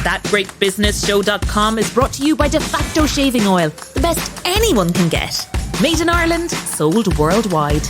ThatGreatBusinessShow.com is brought to you by De Facto Shaving Oil, the best anyone can get. Made in Ireland, sold worldwide.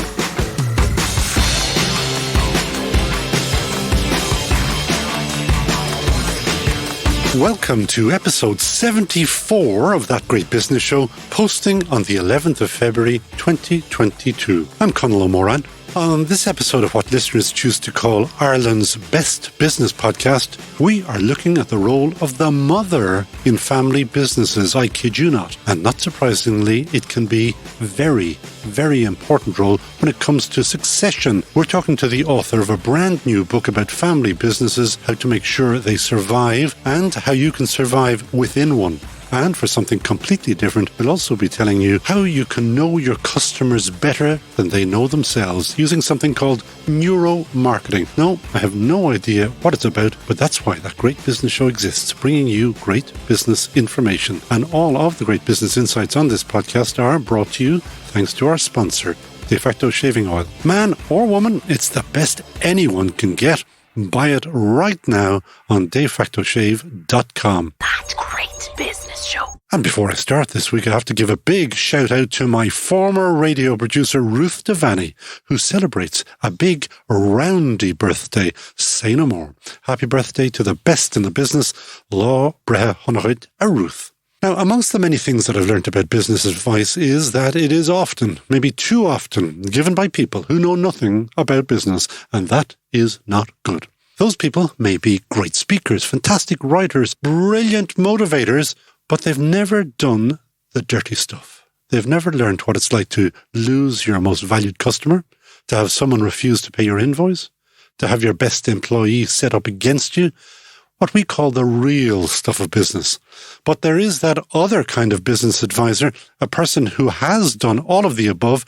Welcome to episode 74 of That Great Business Show, posting on the 11th of February 2022. I'm Conal O'Moran. On this episode of what listeners choose to call Ireland's best business podcast, we are looking at the role of the mother in family businesses. I kid you not. And not surprisingly, it can be very, very important role when it comes to succession. We're talking to the author of a brand new book about family businesses, how to make sure they survive and how you can survive within one. And for something completely different, we'll also be telling you how you can know your customers better than they know themselves using something called neuromarketing. No, I have no idea what it's about, but that's why That Great Business Show exists, bringing you great business information. And all of the great business insights on this podcast are brought to you thanks to our sponsor, De Facto Shaving Oil. Man or woman, it's the best anyone can get. Buy it right now on defactoshave.com. That Great Business Show. And before I start this week, I have to give a big shout out to my former radio producer, Ruth Devaney, who celebrates a big roundy birthday. Say no more. Happy birthday to the best in the business, Lá Brethe Honachid a Ruth. Now, amongst the many things that I've learnt about business advice is that it is often, maybe too often, given by people who know nothing about business, and that is not good. Those people may be great speakers, fantastic writers, brilliant motivators, but they've never done the dirty stuff. They've never learned what it's like to lose your most valued customer, to have someone refuse to pay your invoice, to have your best employee set up against you, what we call the real stuff of business. But there is that other kind of business advisor, a person who has done all of the above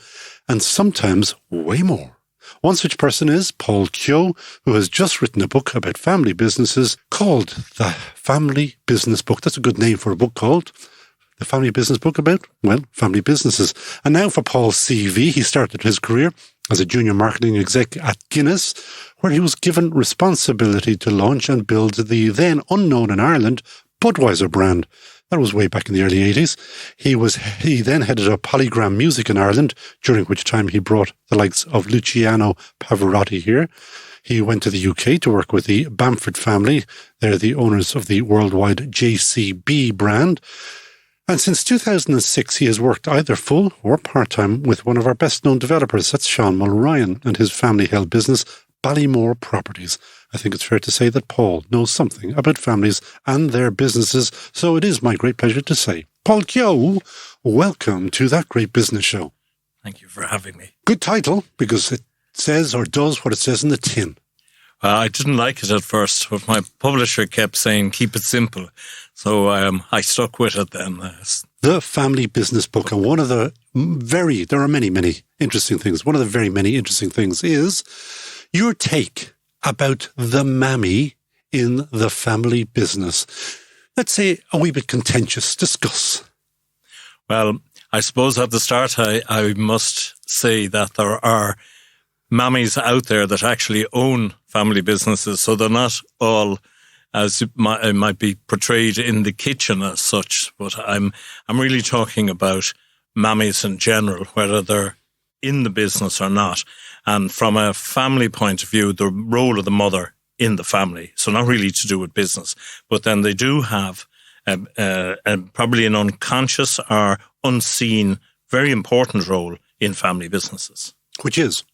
and sometimes way more. One such person is Paul Keogh, who has just written a book about family businesses called The Family Business Book. That's a good name for a book called The Family Business Book about, well, family businesses. And now for Paul's CV, he started his career as a junior marketing exec at Guinness, where he was given responsibility to launch and build the then unknown in Ireland Budweiser brand. That was way back in the early 80s. He then headed up Polygram Music in Ireland, during which time he brought the likes of Luciano Pavarotti here. He went to the UK to work with the Bamford family. They're the owners of the worldwide JCB brand. And since 2006, he has worked either full or part-time with one of our best-known developers, that's Sean Mulryan, and his family-held business, Ballymore Properties. I think it's fair to say that Paul knows something about families and their businesses, so it is my great pleasure to say, Paul Keogh, welcome to That Great Business Show. Thank you for having me. Good title, because it says or does what it says in the tin. I didn't like it at first, but my publisher kept saying, keep it simple. So I stuck with it then. The Family Business Book, and one of the there are many, many interesting things. One of the very many interesting things is your take about the mammy in the family business. Let's say a wee bit contentious. Discuss. Well, I suppose at the start I must say that there are mammies out there that actually own family businesses, so they're not all as it might be portrayed in the kitchen as such. But I'm really talking about mammies in general, whether they're in the business or not. And from a family point of view, the role of the mother in the family. So not really to do with business, but then they do have probably an unconscious or unseen, very important role in family businesses. Which is?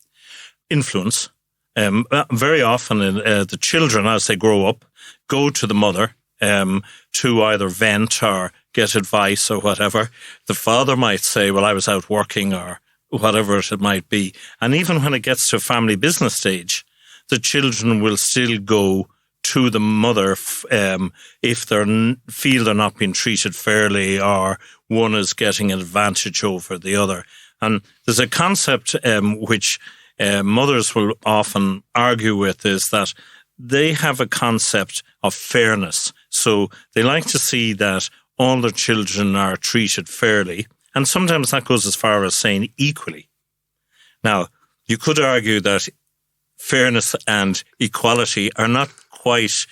Influence. Very often the children, as they grow up, go to the mother to either vent or get advice or whatever. The father might say, well, I was out working or whatever it might be. And even when it gets to a family business stage, the children will still go to the mother if they feel they're not being treated fairly or one is getting an advantage over the other. And there's a concept which mothers will often argue with, is that they have a concept of fairness. So they like to see that all their children are treated fairly. And sometimes that goes as far as saying equally. Now, you could argue that fairness and equality are not quite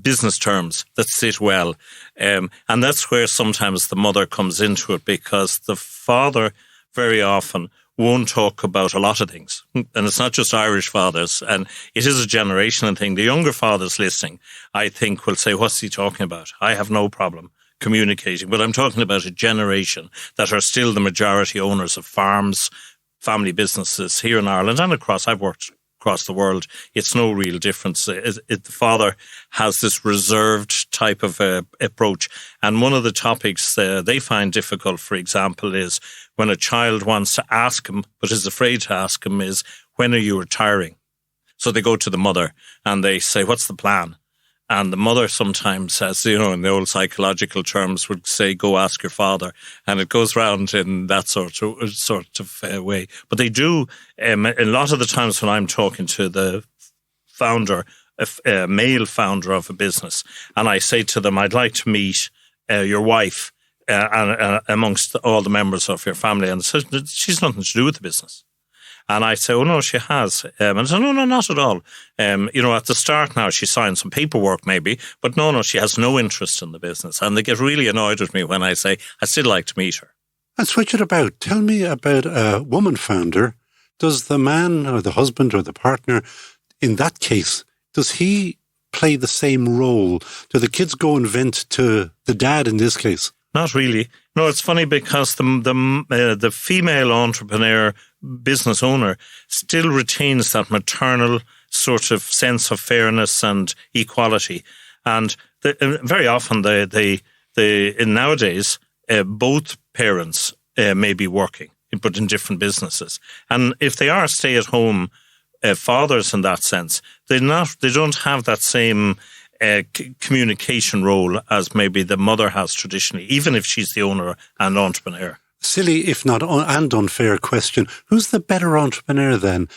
business terms that sit well. And that's where sometimes the mother comes into it, because the father very often won't talk about a lot of things. And it's not just Irish fathers, and it is a generational thing. The younger fathers listening, I think, will say, what's he talking about? I have no problem communicating. But I'm talking about a generation that are still the majority owners of farms, family businesses here in Ireland and across. I've worked across the world. It's no real difference. The father has this reserved type of approach. And one of the topics they find difficult, for example, is when a child wants to ask him, but is afraid to ask him, is, when are you retiring? So they go to the mother and they say, what's the plan? And the mother sometimes says, in the old psychological terms, would say, go ask your father. And it goes round in that sort of way. But they do, a lot of the times when I'm talking to the founder, a male founder of a business, and I say to them, I'd like to meet your wife amongst all the members of your family. And says, she's nothing to do with the business. And I say, oh, no, she has. And I say, no, not at all. At the start now, she signed some paperwork maybe, but no, she has no interest in the business. And they get really annoyed with me when I say, I'd still like to meet her. And switch it about. Tell me about a woman founder. Does the man or the husband or the partner, in that case, does he play the same role? Do the kids go and vent to the dad in this case? Not really. No, it's funny because the female entrepreneur, business owner, still retains that maternal sort of sense of fairness and equality. And very often, nowadays, both parents may be working, but in different businesses. And if they are stay-at-home fathers in that sense, they don't have that same communication role as maybe the mother has traditionally, even if she's the owner and entrepreneur. Silly, if not and unfair question. Who's the better entrepreneur then?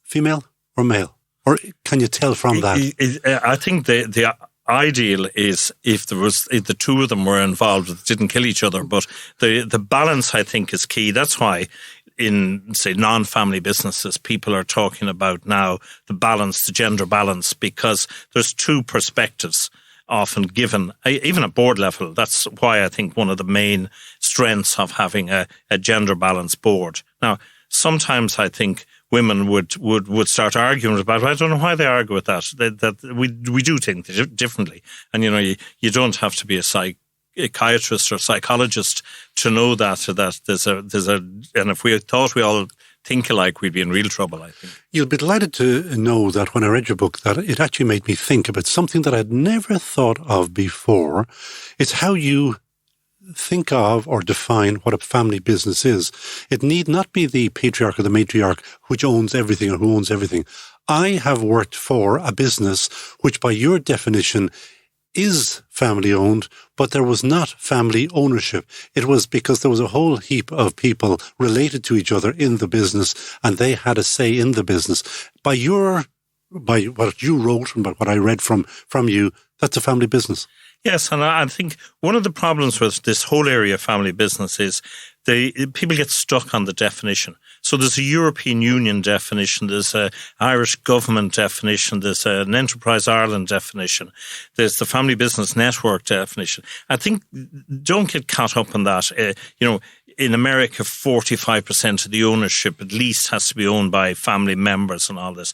Female or male? Or can you tell from that? I think the ideal is if the two of them were involved, didn't kill each other. But the balance, I think, is key. That's why in, say, non-family businesses, people are talking about now the balance, the gender balance, because there's two perspectives often given, even at board level. That's why I think one of the main strengths of having a gender balanced board. Now, sometimes I think women would start arguing about it. I don't know why they argue with that. That we do think differently. And, you don't have to be a psychiatrist or psychologist to know that and if we thought we all think alike, we'd be in real trouble, I think. You'll be delighted to know that when I read your book, that it actually made me think about something that I'd never thought of before. It's how you think of or define what a family business is. It need not be the patriarch or the matriarch which owns everything or who owns everything. I have worked for a business which, by your definition, is family owned, but there was not family ownership. It was because there was a whole heap of people related to each other in the business, and they had a say in the business. By what you wrote and by what I read from you, that's a family business. Yes, and I think one of the problems with this whole area of family business is people get stuck on the definition. So there's a European Union definition, there's an Irish government definition, there's an Enterprise Ireland definition, there's the Family Business Network definition. I think don't get caught up in that. In America, 45% of the ownership at least has to be owned by family members and all this.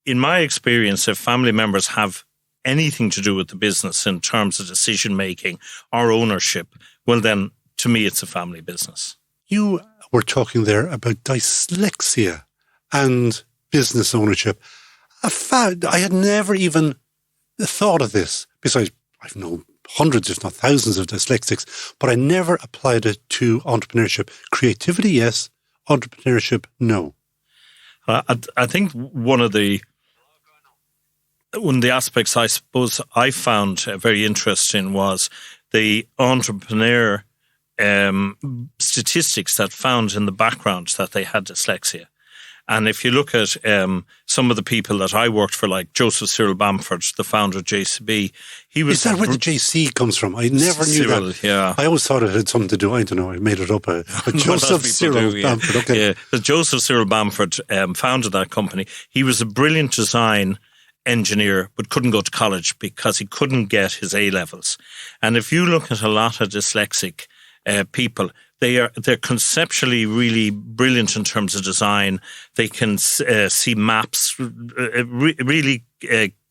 In my experience, if family members have anything to do with the business in terms of decision-making or ownership, well then, to me, it's a family business. You were talking there about dyslexia and business ownership. I had never even thought of this. Besides, I've known hundreds, if not thousands of dyslexics, but I never applied it to entrepreneurship. Creativity, yes. Entrepreneurship, no. I think one of the aspects I suppose I found very interesting was the entrepreneur statistics that found in the background that they had dyslexia. And if you look at some of the people that I worked for, like Joseph Cyril Bamford, the founder of JCB, he was... Is that where the JC comes from? I never knew Cyril, that. Yeah. I always thought it had something to do, I don't know, I made it up. But Joseph Cyril Bamford, okay. Yeah, but Joseph Cyril Bamford founded that company. He was a brilliant design engineer but couldn't go to college because he couldn't get his A-levels. And if you look at a lot of dyslexic people, they're conceptually really brilliant in terms of design. They can see maps, really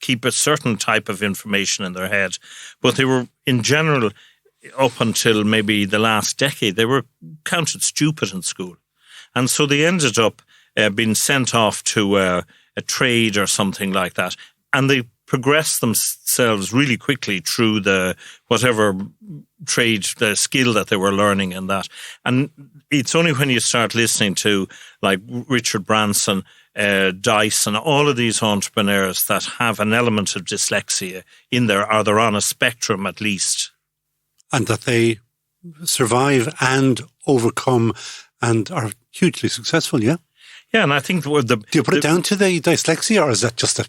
keep a certain type of information in their head. But they were, in general, up until maybe the last decade, they were counted stupid in school. And so they ended up being sent off to a trade or something like that. And they progressed themselves really quickly through the whatever trade, the skill that they were learning in that. And it's only when you start listening to like Richard Branson, Dyson, all of these entrepreneurs that have an element of dyslexia in there, or they're on a spectrum at least. And that they survive and overcome and are hugely successful, yeah? Yeah, and I think do you put it down to the dyslexia, or is that just a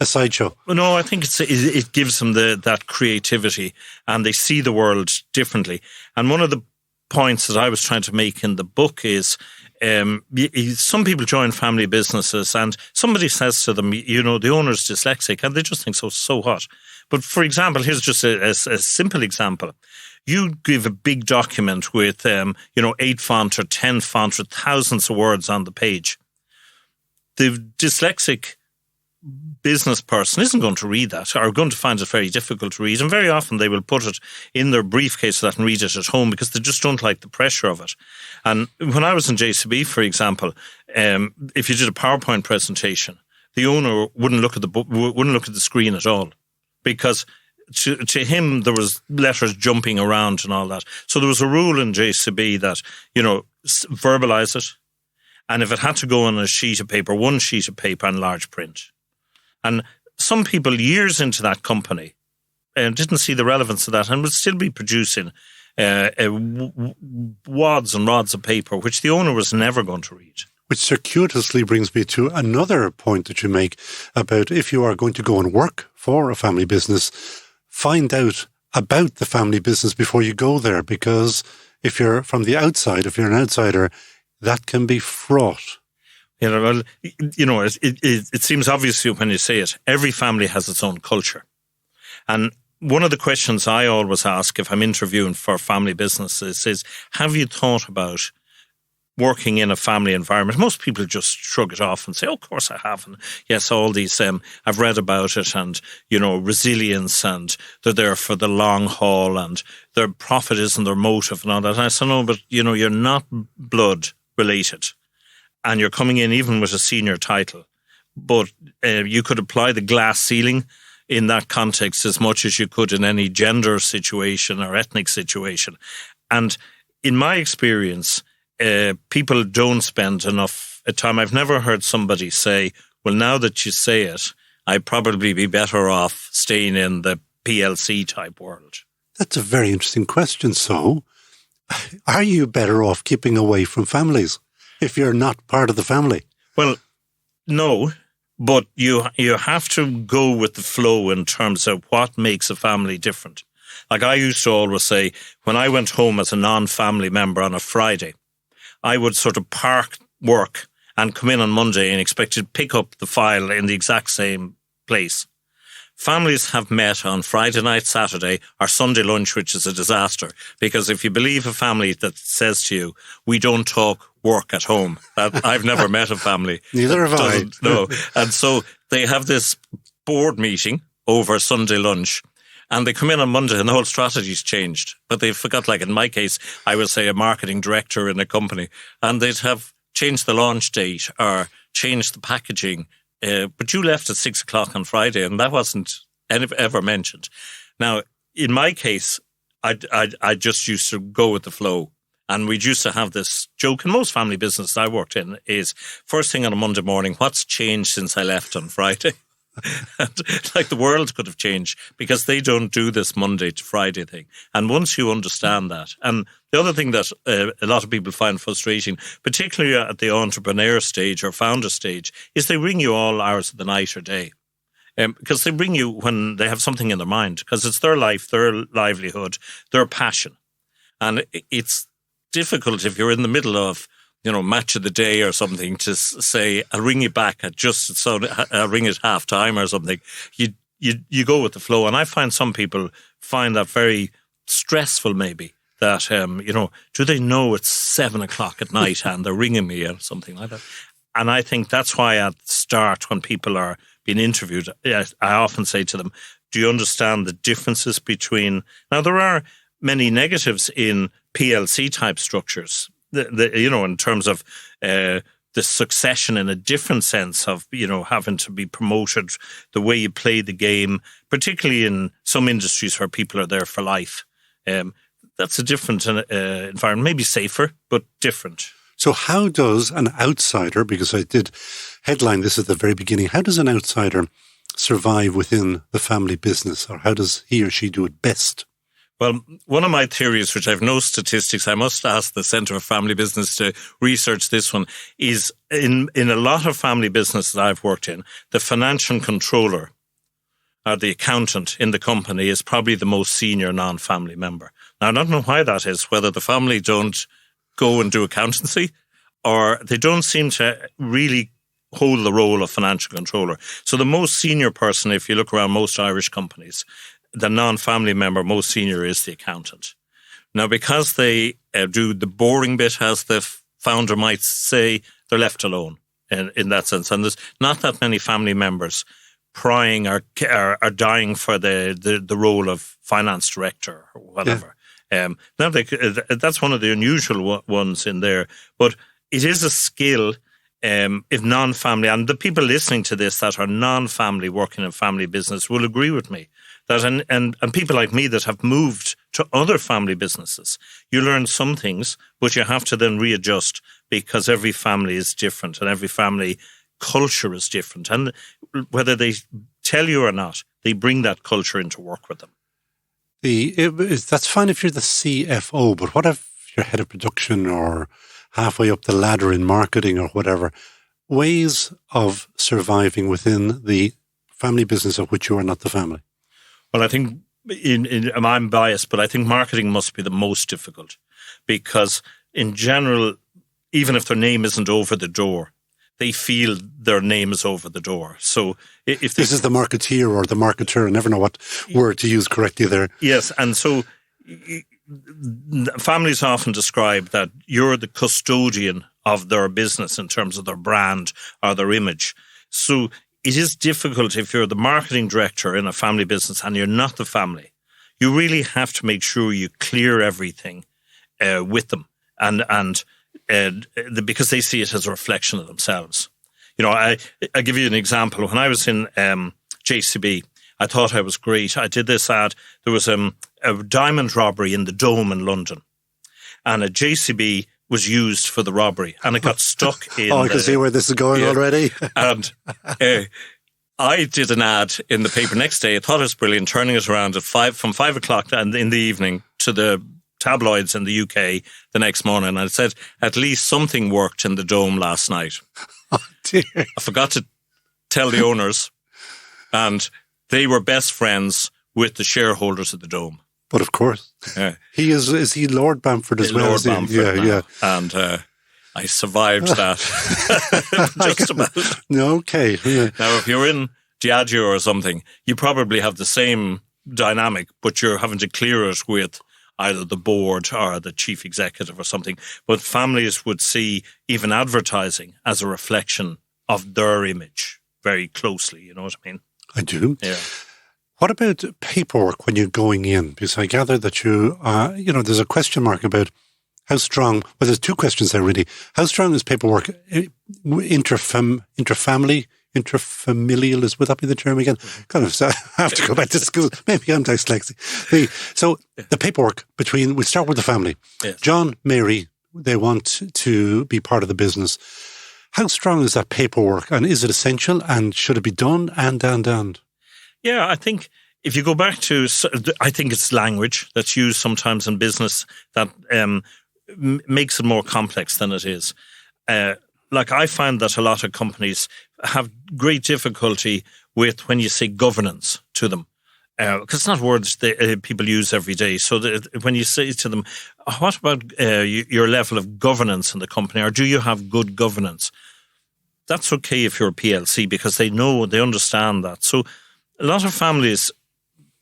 sideshow? No, I think it gives them that creativity, and they see the world differently. And one of the points that I was trying to make in the book is some people join family businesses and somebody says to them, the owner's dyslexic, and they just think, so what? But for example, here's just a simple example. You give a big document with, 8 font or 10 font with thousands of words on the page. The dyslexic business person isn't going to read that, or going to find it very difficult to read. And very often they will put it in their briefcase so that and read it at home because they just don't like the pressure of it. And when I was in JCB, for example, if you did a PowerPoint presentation, the owner wouldn't look at the screen at all, because to him, there was letters jumping around and all that. So there was a rule in JCB that, verbalize it. And if it had to go on a sheet of paper, one sheet of paper and large print. And some people, years into that company, didn't see the relevance of that and would still be producing wads and rods of paper, which the owner was never going to read. Which circuitously brings me to another point that you make about if you are going to go and work for a family business, find out about the family business before you go there, because if you're from the outside, if you're an outsider, that can be fraught. It seems obvious when you say it. Every family has its own culture. And one of the questions I always ask if I'm interviewing for family businesses is, have you thought about working in a family environment? Most people just shrug it off and say, of course I have. And yes, all these, I've read about it, and, resilience, and they're there for the long haul, and their profit isn't their motive and all that. And I said, no, but, you're not blood related, and you're coming in even with a senior title. But you could apply the glass ceiling in that context as much as you could in any gender situation or ethnic situation. And in my experience, people don't spend enough time. I've never heard somebody say, well, now that you say it, I'd probably be better off staying in the PLC type world. That's a very interesting question. So, are you better off keeping away from families if you're not part of the family? Well, no, but you have to go with the flow in terms of what makes a family different. Like I used to always say, when I went home as a non-family member on a Friday, I would sort of park work and come in on Monday and expect to pick up the file in the exact same place. Families have met on Friday night, Saturday, or Sunday lunch, which is a disaster. Because if you believe a family that says to you, we don't talk work at home, I've never met a family. Neither have I. No. And so they have this board meeting over Sunday lunch, and they come in on Monday and the whole strategy's changed. But they forgot, like in my case, I would say a marketing director in a company, and they'd have changed the launch date or changed the packaging. But you left at 6 o'clock on Friday, and that wasn't ever mentioned. Now, in my case, I just used to go with the flow. And we used to have this joke in most family businesses I worked in is, first thing on a Monday morning, what's changed since I left on Friday? And, like, the world could have changed because they don't do this Monday to Friday thing. And once you understand that, and the other thing that a lot of people find frustrating, particularly at the entrepreneur stage or founder stage, is they ring you all hours of the night or day. Because they ring you when they have something in their mind, because it's their life, their livelihood, their passion. And it's difficult if you're in the middle of match of the day or something to say, I'll ring you back I'll ring at half time or something. You go with the flow. And I find some people find that very stressful maybe, that, do they know it's 7 o'clock at night and they're ringing me or something like that? And I think that's why at the start, when people are being interviewed, I often say to them, do you understand the differences between... Now, there are many negatives in PLC type structures, in terms of the succession in a different sense of, having to be promoted, the way you play the game, particularly in some industries where people are there for life. That's a different environment, maybe safer, but different. So how does an outsider, because I did headline this at the very beginning, how does an outsider survive within the family business, or how does he or she do it best? Well, one of my theories, which I have no statistics, I must ask the Centre of Family Business to research this one, is in a lot of family businesses I've worked in, the financial controller or the accountant in the company is probably the most senior non-family member. Now, I don't know why that is, whether the family don't go and do accountancy, or they don't seem to really hold the role of financial controller. So the most senior person, if you look around most Irish companies, the non-family member, most senior, is the accountant. Now, because they do the boring bit, as the founder might say, they're left alone in that sense. And there's not that many family members prying or dying for the role of finance director or whatever. Yeah. That's one of the unusual ones in there. But it is a skill if non-family, and the people listening to this that are non-family working in family business will agree with me, that and people like me that have moved to other family businesses, you learn some things, but you have to then readjust because every family is different and every family culture is different. And whether they tell you or not, they bring that culture into work with them. That's fine if you're the CFO, but what if you're head of production or halfway up the ladder in marketing or whatever? Ways of surviving within the family business of which you are not the family. Well, I think, I'm biased, but I think marketing must be the most difficult because in general, even if their name isn't over the door, they feel their name is over the door. So if this is the marketeer or the marketer, I never know what word to use correctly there. Yes, and so families often describe that you're the custodian of their business in terms of their brand or their image. So it is difficult if you're the marketing director in a family business and you're not the family. You really have to make sure you clear everything with them and because they see it as a reflection of themselves. I give you an example. When I was in JCB, I thought I was great. I did this ad. There was a diamond robbery in the Dome in London, and a JCB was used for the robbery, and it got stuck in... I can see where this is going already. And I did an ad in the paper next day. I thought it was brilliant, turning it around from 5 o'clock in the evening to the tabloids in the UK the next morning. And I said, at least something worked in the Dome last night. Oh, dear. I forgot to tell the owners, and they were best friends with the shareholders of the Dome. But of course, he is he Lord Bamford as well? Lord Bamford, yeah. And I survived that just about. Okay. Yeah. Now, if you're in Diageo or something, you probably have the same dynamic, but you're having to clear it with either the board or the chief executive or something. But families would see even advertising as a reflection of their image very closely. You know what I mean? I do. Yeah. What about paperwork when you're going in? Because I gather that you, there's a question mark about how strong, well, there's two questions there really. How strong is paperwork interfamily, interfamilial, would that be the term again? Kind of, so I have to go back to school. Maybe I'm dyslexic. The paperwork we start with the family. Yes. John, Mary, they want to be part of the business. How strong is that paperwork, and is it essential, and should it be done, and? Yeah, I think if you go back to, I think it's language that's used sometimes in business that makes it more complex than it is. Like I find that a lot of companies have great difficulty with when you say governance to them. because it's not words that people use every day. So when you say to them, what about your level of governance in the company, or do you have good governance? That's okay if you're a PLC, because they understand that. So a lot of families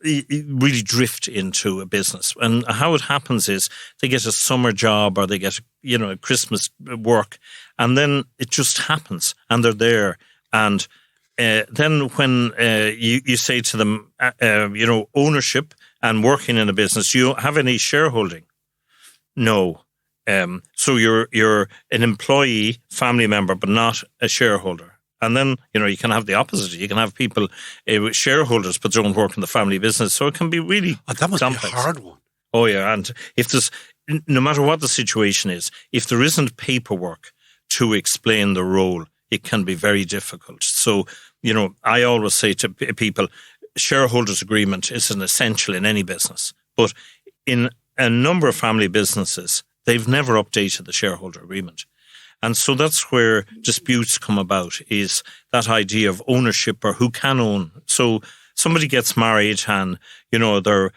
really drift into a business. And how it happens is they get a summer job, or they get, a Christmas work, and then it just happens, and they're there. And then when you say to them, ownership and working in a business, do you have any shareholding? No. So you're an employee, family member, but not a shareholder. And then, you can have the opposite. You can have people with shareholders, but don't work in the family business. So it can be really that must complex. Be a hard one. Oh, yeah. And if there's, no matter what the situation is, if there isn't paperwork to explain the role, it can be very difficult. So, I always say to people, shareholders agreement is an essential in any business. But in a number of family businesses, they've never updated the shareholder agreement. And so that's where disputes come about, is that idea of ownership, or who can own. So somebody gets married, and, the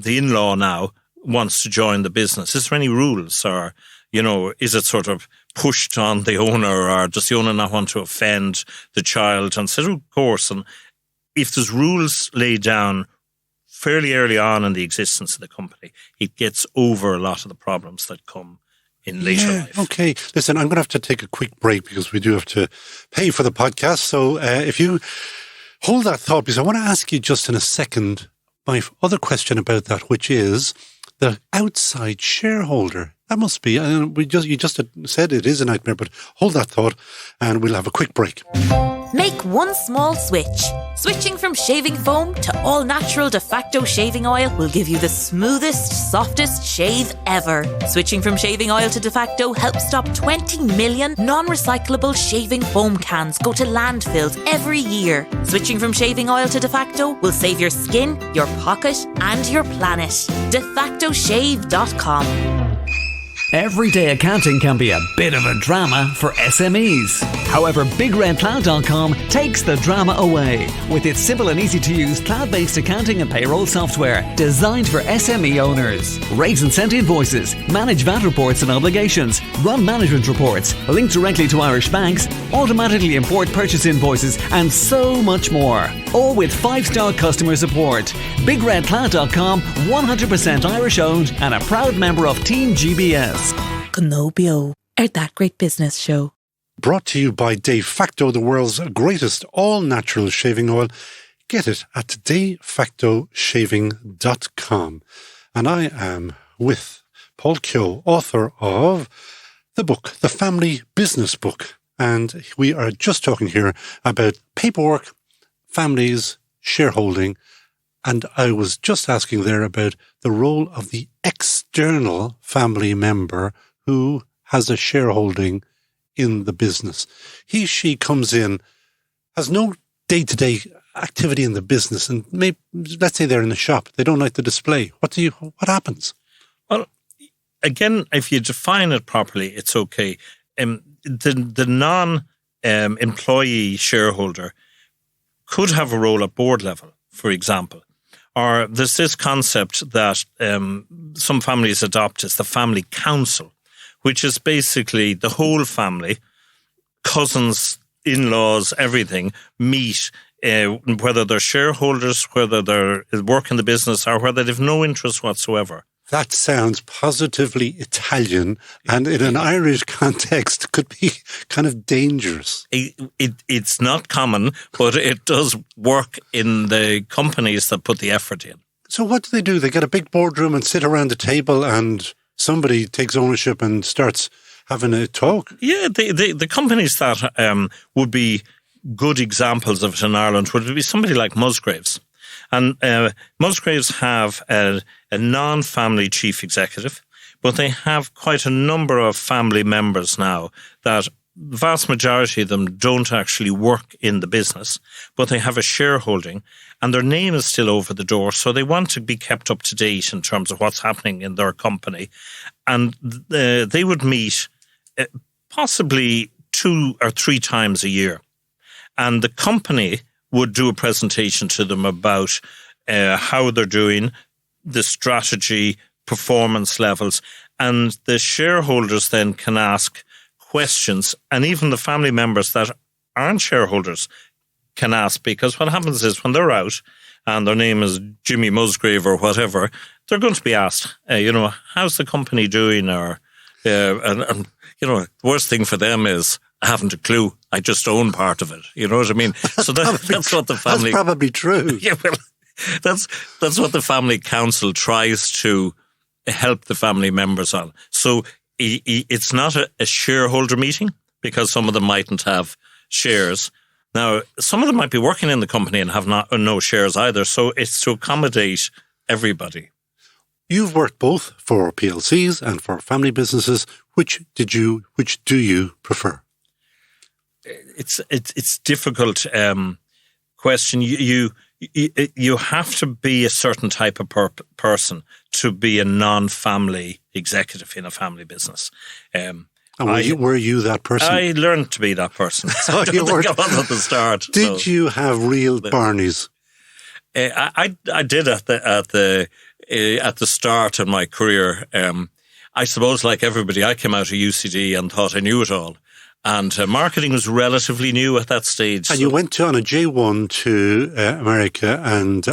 in-law now wants to join the business. Is there any rules, or, is it sort of pushed on the owner, or does the owner not want to offend the child? And so, of course, and if there's rules laid down fairly early on in the existence of the company, it gets over a lot of the problems that come in later life. Okay. Listen, I'm going to have to take a quick break, because we do have to pay for the podcast. So if you hold that thought, because I want to ask you just in a second my other question about that, which is the outside shareholder. That must be, you just said it is a nightmare, but hold that thought and we'll have a quick break. Make one small switch. Switching from shaving foam to all-natural de facto shaving oil will give you the smoothest, softest shave ever. Switching from shaving oil to de facto helps stop 20 million non-recyclable shaving foam cans go to landfills every year. Switching from shaving oil to de facto will save your skin, your pocket, and your planet. defactoshave.com. Everyday accounting can be a bit of a drama for SMEs. However, BigRedCloud.com takes the drama away with its simple and easy to use cloud-based accounting and payroll software designed for SME owners. Raise and send invoices, manage VAT reports and obligations, run management reports, link directly to Irish banks, automatically import purchase invoices, and so much more. All with 5-star customer support. BigRedCloud.com, 100% Irish owned and a proud member of Team GBS. Conobio, that great business show. Brought to you by De Facto, the world's greatest all-natural shaving oil. Get it at defactoshaving.com. And I am with Paul Keogh, author of the book, The Family Business Book. And we are just talking here about paperwork, families, shareholding. And I was just asking there about the role of the external family member who has a shareholding in the business. He, she comes in, has no day-to-day activity in the business, and maybe, let's say they're in the shop. They don't like the display. What happens? Well, again, if you define it properly, it's okay. The non-employee shareholder could have a role at board level, for example. Or there's this concept that some families adopt as the family council, which is basically the whole family, cousins, in-laws, everything, meet, whether they're shareholders, whether they work in the business, or whether they've no interest whatsoever. That sounds positively Italian, and in an Irish context could be kind of dangerous. It's not common, but it does work in the companies that put the effort in. So what do? They get a big boardroom and sit around the table, and somebody takes ownership and starts having a talk? Yeah, the companies that would be good examples of it in Ireland would be somebody like Musgraves. And Musgraves have a non-family chief executive, but they have quite a number of family members now that the vast majority of them don't actually work in the business, but they have a shareholding and their name is still over the door. So they want to be kept up to date in terms of what's happening in their company. And they would meet possibly 2 or 3 times a year. And the company would do a presentation to them about how they're doing, the strategy, performance levels, and the shareholders then can ask questions, and even the family members that aren't shareholders can ask, because what happens is when they're out and their name is Jimmy Musgrave or whatever, they're going to be asked, how's the company doing? Or, and the worst thing for them is, I haven't a clue. I just own part of it. You know what I mean? So that's what the family... That's probably true. Yeah, well, that's what the family council tries to help the family members on. So it's not a shareholder meeting, because some of them mightn't have shares. Now, some of them might be working in the company and have no shares either. So it's to accommodate everybody. You've worked both for PLCs and for family businesses. Which do you prefer? It's difficult question. You have to be a certain type of person to be a non-family executive in a family business. And were you that person? I learned to be that person. So I don't think I was at the start. Did you have real Barneys? I did at the start of my career. I suppose, like everybody, I came out of UCD and thought I knew it all. And marketing was relatively new at that stage. And you went on a J1 to America, and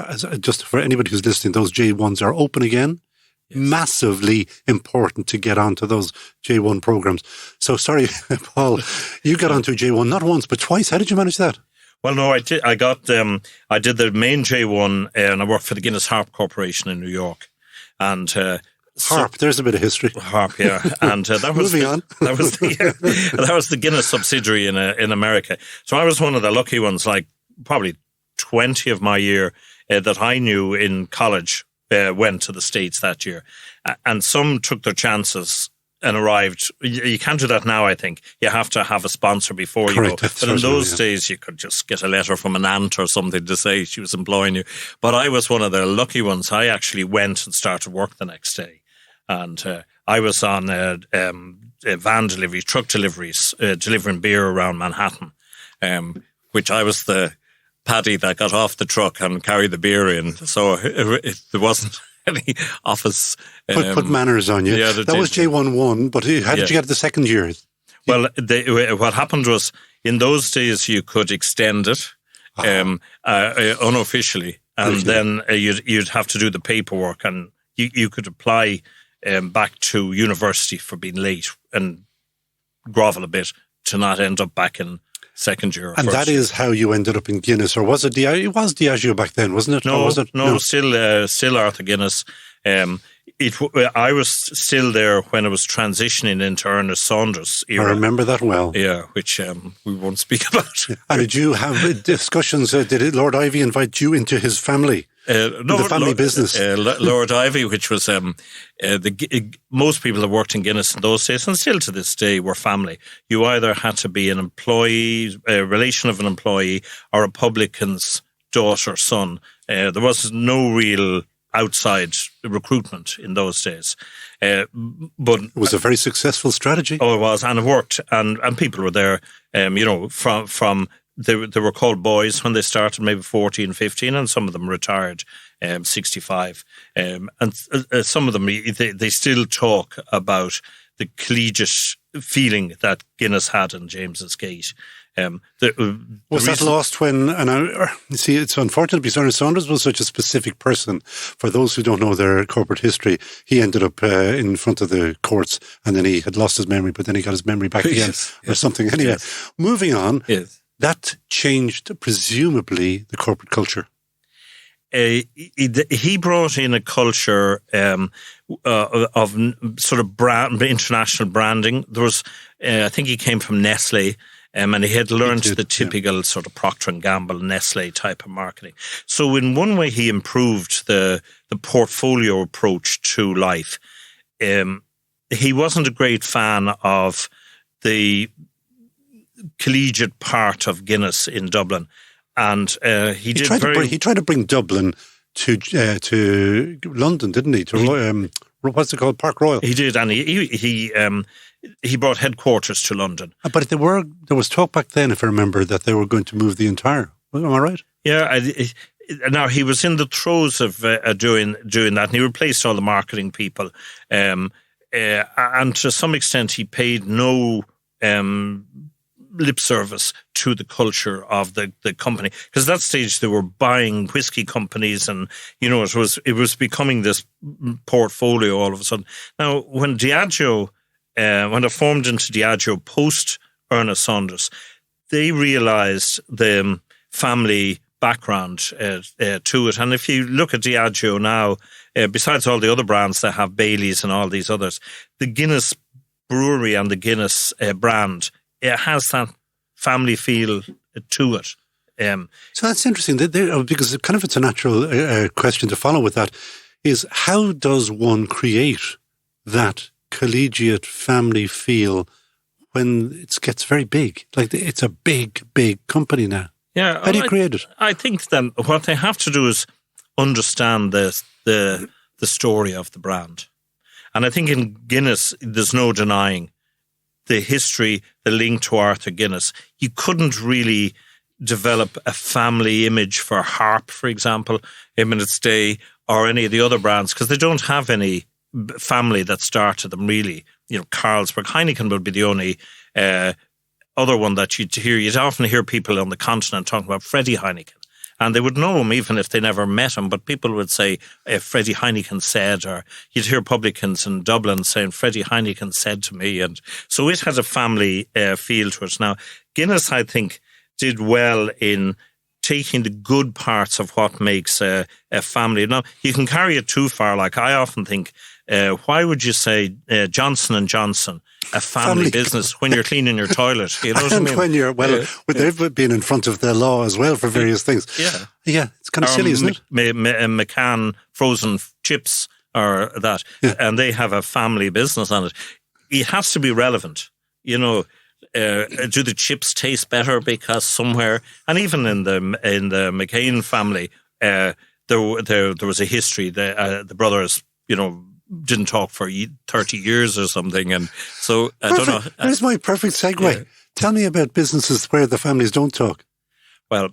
just for anybody who's listening, those J1s are open again. Yes. Massively important to get onto those J1 programs. So sorry, Paul, you got onto J1 not once but twice. How did you manage that? Well, no, I did. I did the main J1, and I worked for the Guinness Harp Corporation in New York. And Harp, there's a bit of history. Harp, yeah, and that was moving on. That was the Guinness subsidiary in America. So I was one of the lucky ones. Like probably 20 of my year that I knew in college went to the States that year, and some took their chances and arrived. You can't do that now. I think you have to have a sponsor before you go. But in those days, you could just get a letter from an aunt or something to say she was employing you. But I was one of the lucky ones. I actually went and started work the next day. And I was on van delivery, truck deliveries, delivering beer around Manhattan, which I was the paddy that got off the truck and carried the beer in. So there wasn't any office. Put manners on you. Yeah, that was J11, but how did you get the second year? Well, what happened was, in those days, you could extend it unofficially, and then you'd have to do the paperwork, and you could apply back to university for being late and grovel a bit to not end up back in second year. And that is how you ended up in Guinness, or was it Diageo? It was Diageo back then, wasn't it? No, was it? No, still Arthur Guinness. I was still there when it was transitioning into Ernest Saunders' era. I remember that well. Yeah, which we won't speak about. And did you have discussions? Did Lord Ivy invite you into his family? No, the family business. Lord Ivy, which was most people that worked in Guinness in those days, and still to this day, were family. You either had to be an employee, a relation of an employee, or a publican's daughter, son. There was no real outside recruitment in those days. But it was a very successful strategy. Oh, it was, and it worked, and people were there. From they were called boys when they started, maybe 14, 15, and some of them retired 65. And some of them, they still talk about the collegiate feeling that Guinness had in James's Gate. Was that lost when, see, it's unfortunate because Ernest Saunders was such a specific person. For those who don't know their corporate history, he ended up in front of the courts, and then he had lost his memory, but then he got his memory back again or something. Anyway, moving on, that changed presumably the corporate culture. He brought in a culture of sort of international branding. There was, I think he came from Nestle, and he had learned the typical sort of Procter & Gamble, Nestle type of marketing. So in one way, he improved the portfolio approach to life. He wasn't a great fan of the collegiate part of Guinness in Dublin. And he tried to bring Dublin to London, didn't he? To what's it called, Park Royal? He did, and he brought headquarters to London. But there was talk back then, if I remember, that they were going to move the entire Am I right? Yeah. Now, he was in the throes of doing that, and he replaced all the marketing people. And to some extent, he paid no lip service to the culture of the company, because at that stage they were buying whiskey companies, and it was becoming this portfolio all of a sudden. Now, when Diageo, when it formed into Diageo post Ernest Saunders, they realised the family background to it. And if you look at Diageo now, besides all the other brands that have Baileys and all these others, the Guinness brewery and the Guinness brand, it has that family feel to it. So that's interesting, because it's a natural question to follow with that, is how does one create that collegiate family feel when it gets very big? Like, it's a big, big company now. Yeah. How do you create it? I think that what they have to do is understand the story of the brand. And I think in Guinness, there's no denying the history, the link to Arthur Guinness. You couldn't really develop a family image for Harp, for example, in its day, or any of the other brands, because they don't have any family that started them, really. Carlsberg, Heineken would be the only other one that you'd hear. You'd often hear people on the continent talking about Freddie Heineken. And they would know him even if they never met him, but people would say, Freddie Heineken said, or you'd hear publicans in Dublin saying, Freddie Heineken said to me. And so it has a family feel to it. Now, Guinness, I think, did well in taking the good parts of what makes a family. Now, you can carry it too far. Like, I often think, why would you say Johnson & Johnson, a family business, when you're cleaning your toilet? You know what I mean? When you're, they've been in front of the law as well for various things. Yeah. Yeah, it's kind of silly, isn't it? McCann frozen chips or that, and they have a family business on it. It has to be relevant. Do the chips taste better because somewhere, and even in the McCain family, there was a history. The brothers, didn't talk for 30 years or something, and so I don't know. Here's my perfect segue. Yeah. Tell me about businesses where the families don't talk. Well,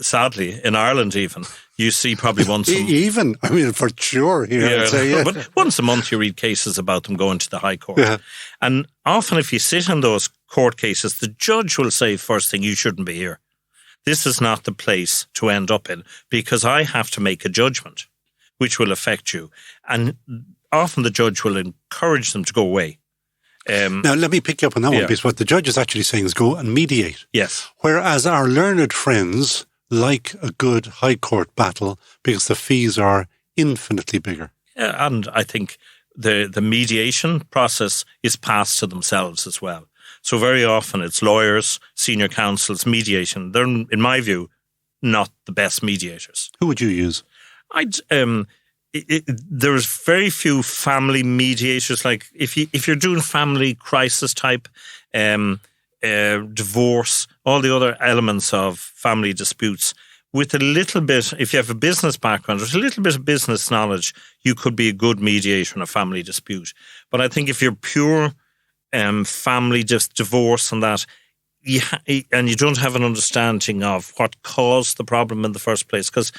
sadly, in Ireland, even you see probably once. For sure here. Yeah. I'd say, but once a month you read cases about them going to the High Court, and often if you sit in those court cases, the judge will say first thing, you shouldn't be here. This is not the place to end up in, because I have to make a judgment which will affect you, and often the judge will encourage them to go away. Now, let me pick you up on that one, because what the judge is actually saying is go and mediate. Yes. Whereas our learned friends like a good high court battle because the fees are infinitely bigger. Yeah, and I think the mediation process is passed to themselves as well. So very often it's lawyers, senior counsels, mediation. They're, in my view, not the best mediators. Who would you use? There's very few family mediators. Like if you're doing family crisis type, divorce, all the other elements of family disputes, with a little bit, if you have a business background, with a little bit of business knowledge, you could be a good mediator in a family dispute. But I think if you're pure family divorce and that, and you don't have an understanding of what caused the problem in the first place, because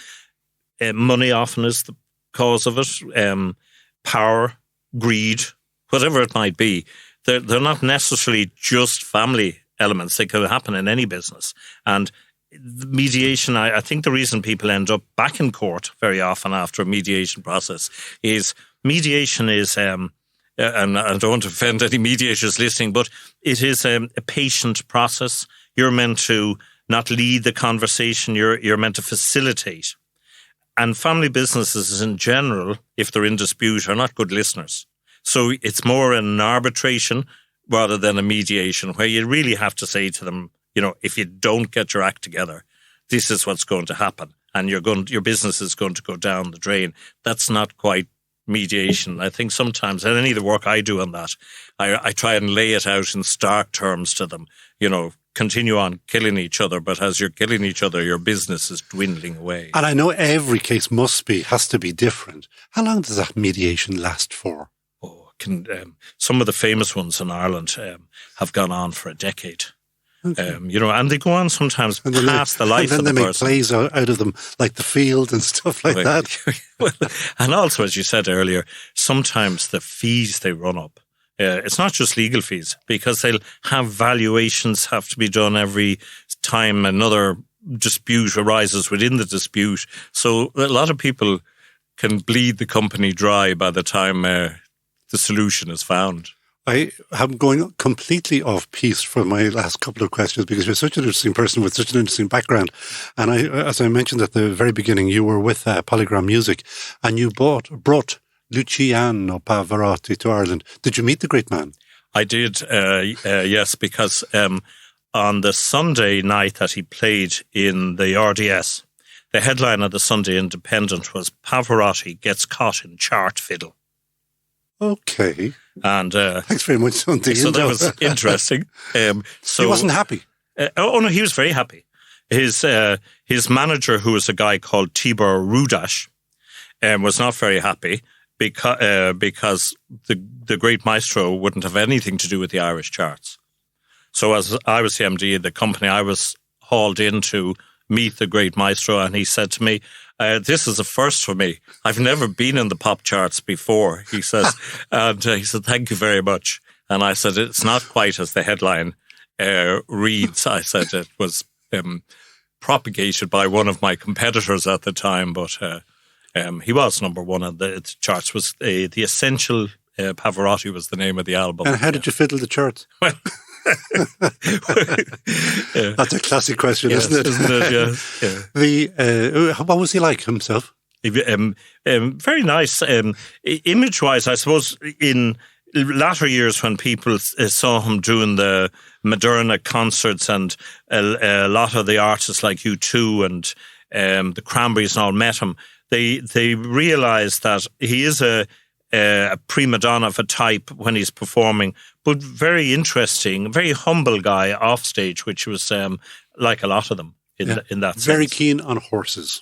money often is the cause of it, power, greed, whatever it might be. They're not necessarily just family elements. They could happen in any business. And mediation, I think the reason people end up back in court very often after a mediation process is mediation is, and I don't want to offend any mediators listening, but it is a patient process. You're meant to not lead the conversation. You're meant to facilitate. And family businesses in general, if they're in dispute, are not good listeners. So it's more an arbitration rather than a mediation, where you really have to say to them, if you don't get your act together, this is what's going to happen, and your business is going to go down the drain. That's not quite mediation. I think sometimes, and any of the work I do on that, I try and lay it out in stark terms to them. Continue on killing each other, but as you're killing each other, your business is dwindling away. And I know every case has to be different. How long does that mediation last for? Some of the famous ones in Ireland have gone on for a decade. Okay. And they go on sometimes past the life of the person. And then they make plays out of them, like the field and stuff like that. Well, and also, as you said earlier, sometimes the fees they run up, it's not just legal fees, because they'll have valuations have to be done every time another dispute arises within the dispute. So a lot of people can bleed the company dry by the time the solution is found. I am going completely off piece for my last couple of questions because you're such an interesting person with such an interesting background. And as I mentioned at the very beginning, you were with Polygram Music and you brought Luciano Pavarotti to Ireland. Did you meet the great man? I did, yes, because on the Sunday night that he played in the RDS, the headline of the Sunday Independent was Pavarotti gets caught in chart fiddle. Okay. And thanks very much, Sunday. So that was interesting. He wasn't happy. No, he was very happy. His manager, who was a guy called Tibor Rudash, was not very happy because the great maestro wouldn't have anything to do with the Irish charts. So as I was the MD of the company, I was hauled in to meet the great maestro, and he said to me, this is a first for me. I've never been in the pop charts before, he says. And he said, thank you very much. And I said, it's not quite as the headline reads. I said it was propagated by one of my competitors at the time, but he was number one on the charts. Was The Essential Pavarotti was the name of the album. And how did you fiddle the charts? Well, that's a classic question, isn't it? Yeah. What was he like himself? Very nice. Image-wise, I suppose, in latter years when people saw him doing the Moderna concerts and a lot of the artists like U2 and the Cranberries and all met him, they realised that he is a prima donna of a type when he's performing, but very interesting, very humble guy off stage, which was like a lot of them in that sense. Very keen on horses.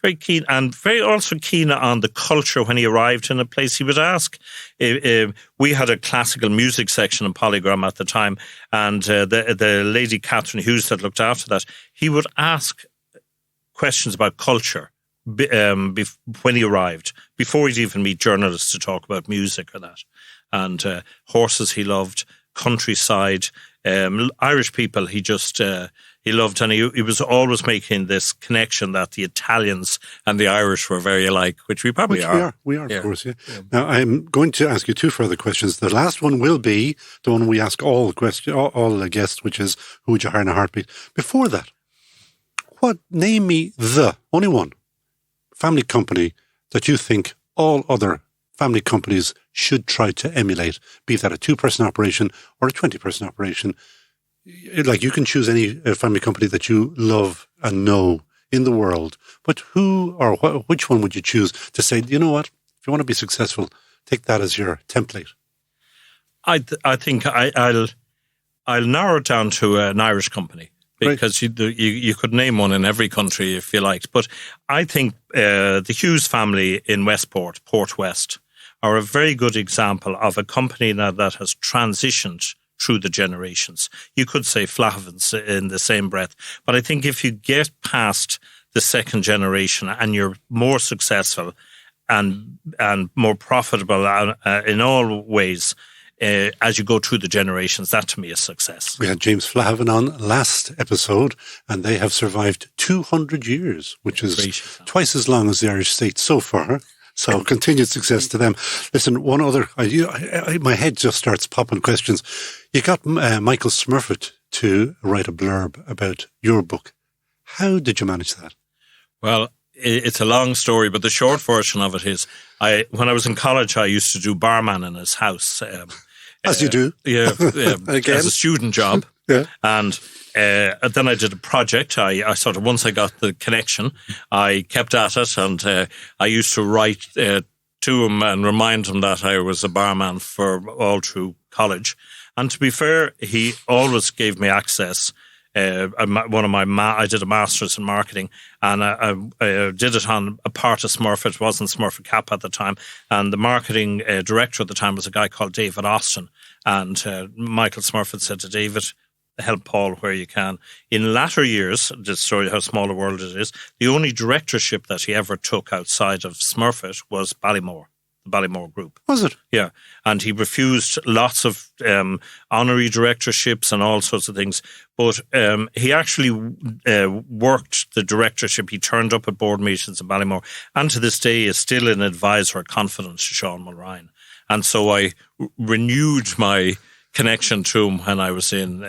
Very keen, and very also keen on the culture when he arrived in a place. He would ask, we had a classical music section in Polygram at the time, and the lady Catherine Hughes that looked after that, he would ask questions about culture when he arrived, before he'd even meet journalists to talk about music or that. And horses he loved, countryside, Irish people he just he loved, and he was always making this connection that the Italians and the Irish were very alike, which we probably are. We are, of course, yeah. Now, I'm going to ask you two further questions. The last one will be the one we ask all the guests, which is, who would you hire in a heartbeat? Before that, name me the only one family company that you think all other family companies should try to emulate, be that a 2-person operation or a 20-person operation. Like, you can choose any family company that you love and know in the world, but which one would you choose to say, you know what, if you want to be successful, take that as your template? I think I'll narrow it down to an Irish company. Because you could name one in every country if you liked. But I think the Hughes family in Westport, Port West, are a very good example of a company that has transitioned through the generations. You could say Flahavans in the same breath. But I think if you get past the second generation and you're more successful and more profitable in all ways, as you go through the generations, that to me is success. We had James Flahavan on last episode, and they have survived 200 years, which is twice as long as the Irish state so far. So continued success to them. Listen, one other, my head just starts popping questions. You got Michael Smurfit to write a blurb about your book. How did you manage that? Well, it's a long story, but the short version of it is, when I was in college, I used to do barman in his house. As you do. Yeah, as a student job. Yeah. And then I did a project. I sort of, once I got the connection, I kept at it, and I used to write to him and remind him that I was a barman for all through college. And to be fair, he always gave me access. I did a master's in marketing, and I did it on a part of Smurfit. It wasn't Smurfit Cap at the time, and the marketing director at the time was a guy called David Austin. And Michael Smurfit said to David, help Paul where you can. In latter years, this story how small a world it is, the only directorship that he ever took outside of Smurfit was Ballymore, the Ballymore Group. Was it? Yeah. And he refused lots of honorary directorships and all sorts of things. But he actually worked the directorship. He turned up at board meetings in Ballymore, and to this day is still an advisor confident to Sean Mulryan. And so I renewed my connection to him when I was in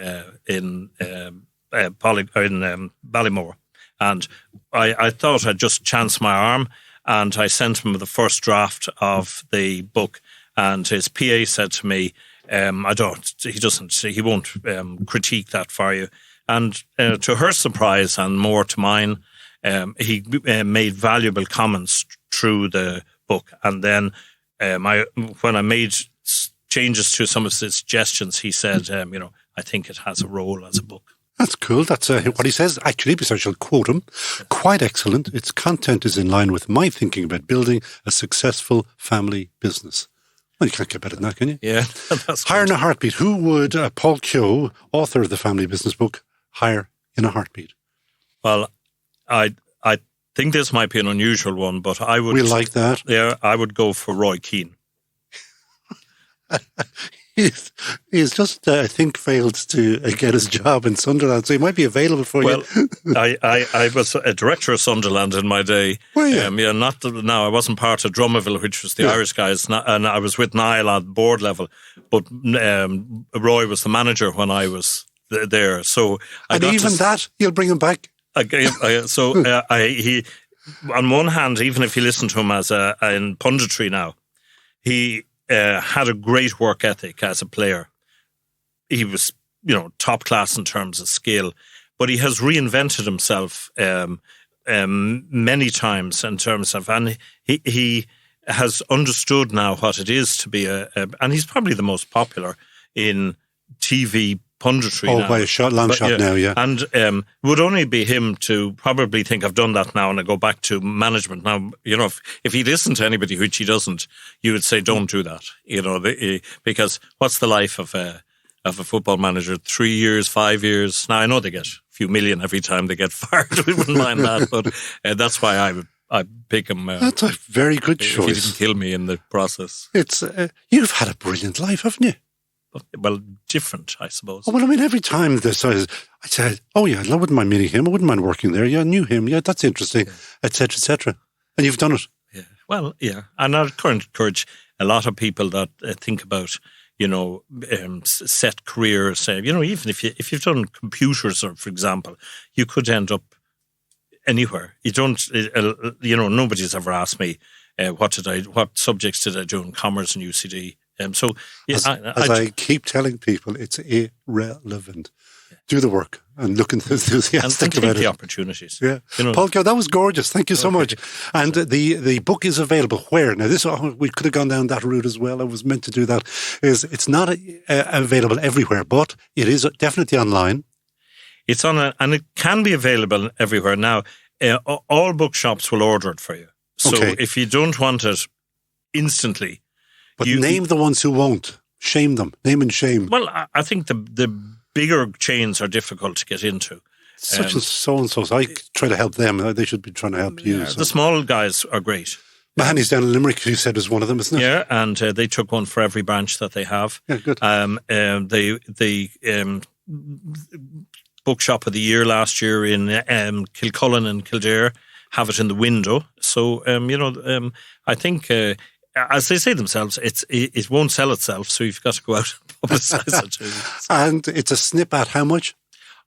Ballymore. And I thought I'd just chance my arm, and I sent him the first draft of the book, and his PA said to me, he won't critique that for you. And to her surprise and more to mine, he made valuable comments through the book. And then when I made changes to some of his suggestions, he said, I think it has a role as a book. That's cool. That's what he says. Actually, because I shall quote him, quite excellent. Its content is in line with my thinking about building a successful family business. Well, you can't get better than that, can you? Yeah. That's hire in a heartbeat. Who would Paul Keogh, author of the Family Business Book, hire in a heartbeat? Well, I think this might be an unusual one, but I would... We like that. Yeah, I would go for Roy Keane. He's just, I think, failed to get his job in Sunderland, so he might be available for you. Well, I was a director of Sunderland in my day. Were you? Now I wasn't part of Drummaville, which was the Irish guys, and I was with Niall on board level, but Roy was the manager when I was there. So you'll bring him back? He, on one hand, even if you listen to him as in punditry now, he had a great work ethic as a player. He was, top class in terms of skill, but he has reinvented himself many times in terms of, and he has understood now what it is to be and he's probably the most popular in TV punditry now. By a long shot now, yeah. And it would only be him to probably think I've done that now and I go back to management. Now, if he listened to anybody, which he doesn't, you would say, don't do that. Because what's the life of a football manager? 3 years, 5 years? Now, I know they get a few million every time they get fired. We wouldn't mind that, but that's why I pick him. That's a very good choice. If he didn't kill me in the process. It's you've had a brilliant life, haven't you? Well, different, I suppose. Oh, well, every time I said, oh, yeah, I wouldn't mind meeting him. I wouldn't mind working there. Yeah, I knew him. Yeah, that's interesting, etc., etc. And you've done it. Yeah. Well, yeah. And I'd encourage a lot of people that think about, set careers. Even if you've done computers, or for example, you could end up anywhere. You don't, nobody's ever asked me, what subjects did I do in commerce and UCD? So, as I keep telling people, it's irrelevant. Do the work and look enthusiastic and about it. the opportunities. Yeah, Paul Keogh, that was gorgeous. Thank you so much. And the book is available where? Now, we could have gone down that route as well. I was meant to do that. It's not available everywhere, but it is definitely online. It's and it can be available everywhere now. All bookshops will order it for you. So if you don't want it instantly. But name the ones who won't. Shame them. Name and shame. Well, I think the bigger chains are difficult to get into. Such as so-and-so. So I try to help them. They should be trying to help you. So. The small guys are great. Mahoney's down in Limerick, you said, is one of them, isn't it? Yeah, and they took one for every branch that they have. Yeah, good. The bookshop of the year last year in Kilcullen and Kildare have it in the window. So, I think... as they say themselves, it won't sell itself, so you've got to go out and publicise it too. And it's a snip at how much?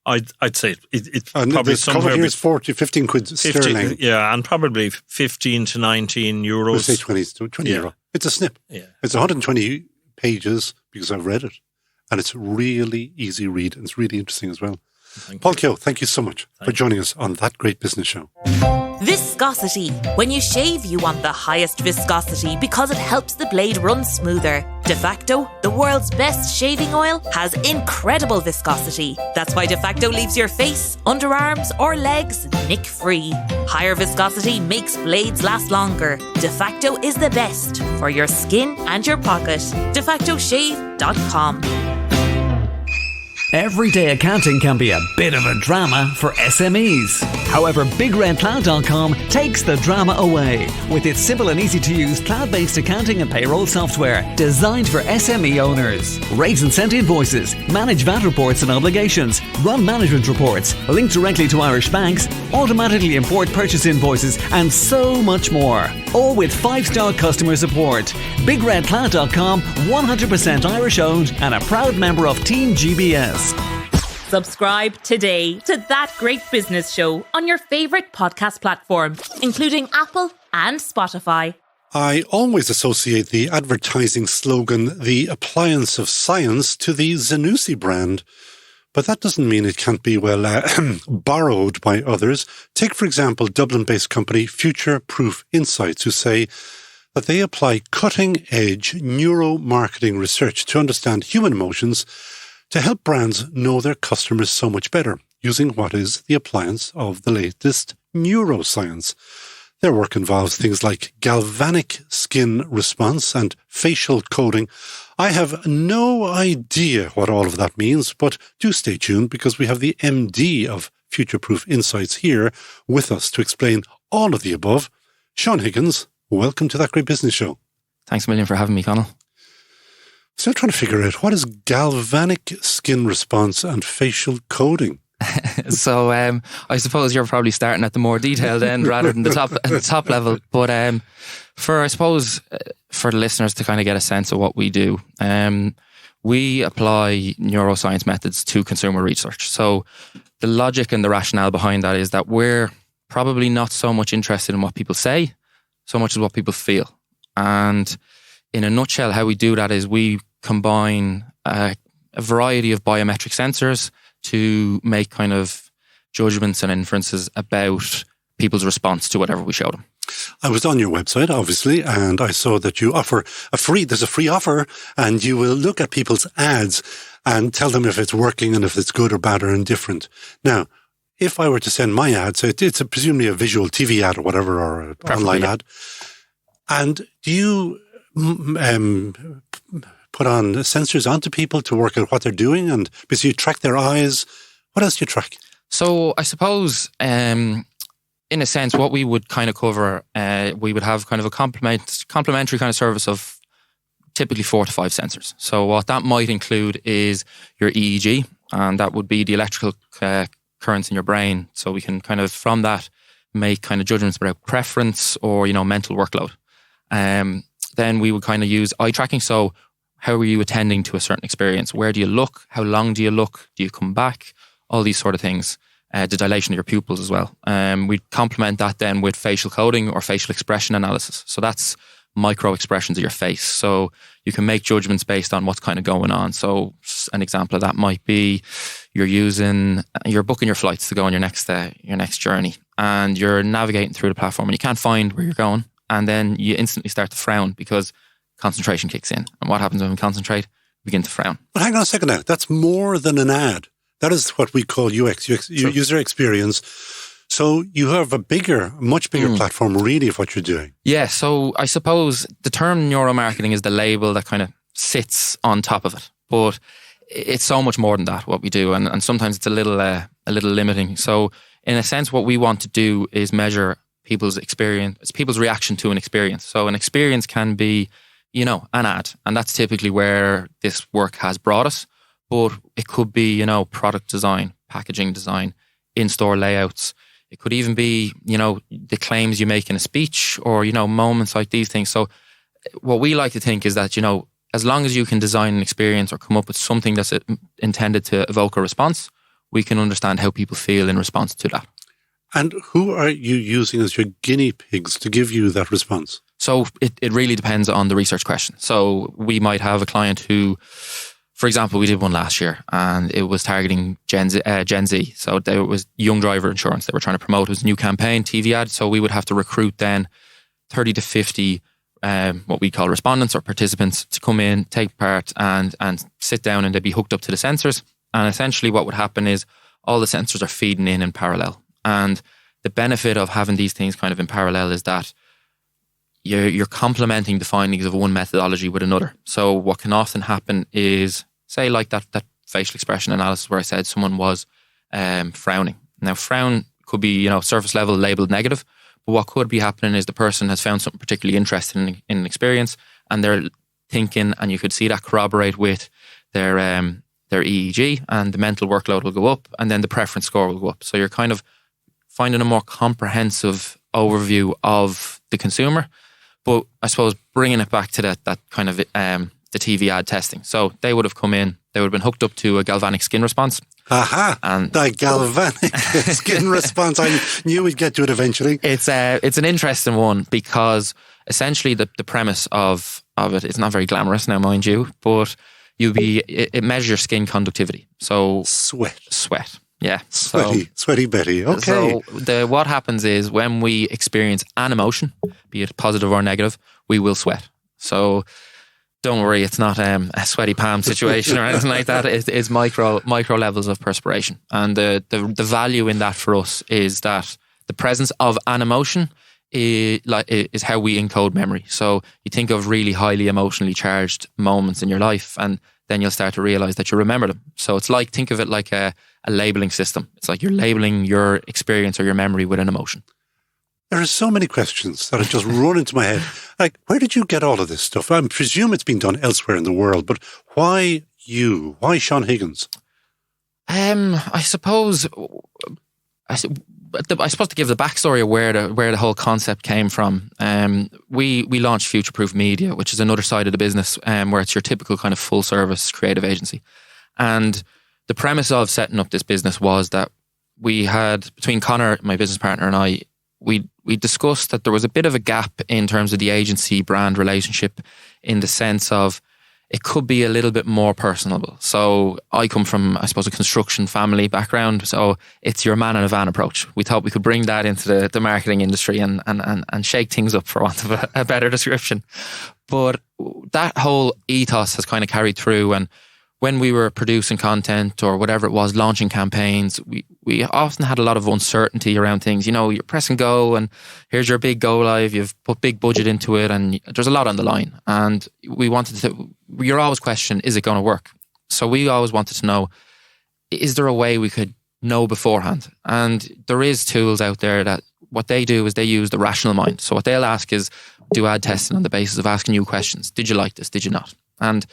I'd say it's probably somewhere... cover here is 15 quid sterling. Yeah, and probably 15 to 19 euros. We'll say 20 euro. It's a snip. Yeah. It's 120 pages because I've read it. And it's really easy read and it's really interesting as well. Paul Keogh, thank you so much for joining us on That Great Business Show. Viscosity. When you shave, you want the highest viscosity because it helps the blade run smoother. De facto, the world's best shaving oil, has incredible viscosity. That's why De facto leaves your face, underarms or legs nick-free. Higher viscosity makes blades last longer. De facto is the best for your skin and your pocket. DeFactoShave.com. Everyday accounting can be a bit of a drama for SMEs. However, BigRedCloud.com takes the drama away with its simple and easy to use cloud-based accounting and payroll software designed for SME owners. Raise and send invoices, manage VAT reports and obligations, run management reports, link directly to Irish banks, automatically import purchase invoices, and so much more. All with 5-star customer support. BigRedCloud.com, 100% Irish owned and a proud member of Team GBS. Subscribe today to That Great Business Show on your favourite podcast platform, including Apple and Spotify. I always associate the advertising slogan, the appliance of science, to the Zanussi brand. But that doesn't mean it can't be, borrowed by others. Take, for example, Dublin-based company Future Proof Insights, who say that they apply cutting-edge neuromarketing research to understand human emotions to help brands know their customers so much better, using what is the appliance of the latest neuroscience. Their work involves things like galvanic skin response and facial coding. I have no idea what all of that means, but do stay tuned because we have the MD of Future Proof Insights here with us to explain all of the above. Sean Higgins, welcome to That Great Business Show. Thanks a million for having me, Connell. Still trying to figure out what is galvanic skin response and facial coding. So I suppose you're probably starting at the more detailed end rather than the top level. But for the listeners to kind of get a sense of what we do, we apply neuroscience methods to consumer research. So the logic and the rationale behind that is that we're probably not so much interested in what people say, so much as what people feel. And in a nutshell, how we do that is we combine a variety of biometric sensors to make kind of judgments and inferences about people's response to whatever we show them. I was on your website, obviously, and I saw that you offer there's a free offer, and you will look at people's ads and tell them if it's working and if it's good or bad or indifferent. Now, if I were to send my ad, so it's presumably a visual TV ad or whatever, or an online ad, and do you put on sensors onto people to work out what they're doing, and because you track their eyes? What else do you track? So I suppose, in a sense, what we would kind of cover, we would have kind of a complementary kind of service of typically 4 to 5 sensors. So what that might include is your EEG, and that would be the electrical currents in your brain. So we can kind of, from that, make kind of judgments about preference or, mental workload. Then we would kind of use eye tracking. So how are you attending to a certain experience? Where do you look? How long do you look? Do you come back? All these sort of things. The dilation of your pupils as well. We complement that then with facial coding or facial expression analysis. So that's micro expressions of your face. So you can make judgments based on what's kind of going on. So an example of that might be you're booking your flights to go on your next journey, and you're navigating through the platform and you can't find where you're going. And then you instantly start to frown because concentration kicks in. And what happens when we concentrate? We begin to frown. But hang on a second now. That's more than an ad. That is what we call UX, user experience. So you have a much bigger platform really of what you're doing. Yeah, so I suppose the term neuromarketing is the label that kind of sits on top of it. But it's so much more than that, what we do. And sometimes it's a little limiting. So in a sense, what we want to do is measure people's experience, people's reaction to an experience. So an experience can be, an ad. And that's typically where this work has brought us. But it could be, product design, packaging design, in-store layouts. It could even be, the claims you make in a speech or, moments like these things. So what we like to think is that, as long as you can design an experience or come up with something that's intended to evoke a response, we can understand how people feel in response to that. And who are you using as your guinea pigs to give you that response? So it really depends on the research question. So we might have a client who, for example, we did one last year and it was targeting Gen Z. So there was young driver insurance they were trying to promote. It was a new campaign, TV ad. So we would have to recruit then 30 to 50 what we call respondents or participants to come in, take part and sit down, and they'd be hooked up to the sensors. And essentially what would happen is all the sensors are feeding in parallel. And the benefit of having these things kind of in parallel is that you're complementing the findings of one methodology with another. So what can often happen is, say like that facial expression analysis where I said someone was frowning. Now, frown could be, surface level labeled negative, but what could be happening is the person has found something particularly interesting in an experience, and they're thinking, and you could see that corroborate with their EEG, and the mental workload will go up, and then the preference score will go up. So you're kind of finding a more comprehensive overview of the consumer. But I suppose bringing it back to that kind of the TV ad testing. So they would have come in, they would have been hooked up to a galvanic skin response. Aha! And the galvanic skin response. I knew we'd get to it eventually. It's an interesting one because essentially the premise of it is not very glamorous now, mind you, but it measures your skin conductivity. So sweat. Yeah. Sweaty Betty. Okay. So what happens is when we experience an emotion, be it positive or negative, we will sweat. So don't worry, it's not a sweaty palm situation or anything like that. It's micro levels of perspiration. And the value in that for us is that the presence of an emotion is how we encode memory. So you think of really highly emotionally charged moments in your life, and then you'll start to realize that you remember them. So it's like, think of it like a labeling system. It's like you're labeling your experience or your memory with an emotion. There are so many questions that have just run into my head. Like, where did you get all of this stuff? I presume it's been done elsewhere in the world, but why you? Why Sean Higgins? I suppose to give the backstory of where the whole concept came from. We launched Future Proof Media, which is another side of the business, where it's your typical kind of full service creative agency. And the premise of setting up this business was that we had, between Connor, my business partner, and I, we discussed that there was a bit of a gap in terms of the agency brand relationship, in the sense of it could be a little bit more personable. So I come from, I suppose, a construction family background. So it's your man in a van approach. We thought we could bring that into the marketing industry and shake things up, for want of a better description. But that whole ethos has kind of carried through. And when we were producing content or whatever it was, launching campaigns, we often had a lot of uncertainty around things. You're pressing go and here's your big go live. You've put big budget into it and there's a lot on the line. And you're always questioning, is it going to work? So we always wanted to know, is there a way we could know beforehand? And there is tools out there that what they do is they use the rational mind. So what they'll ask is, do ad testing on the basis of asking you questions. Did you like this? Did you not? And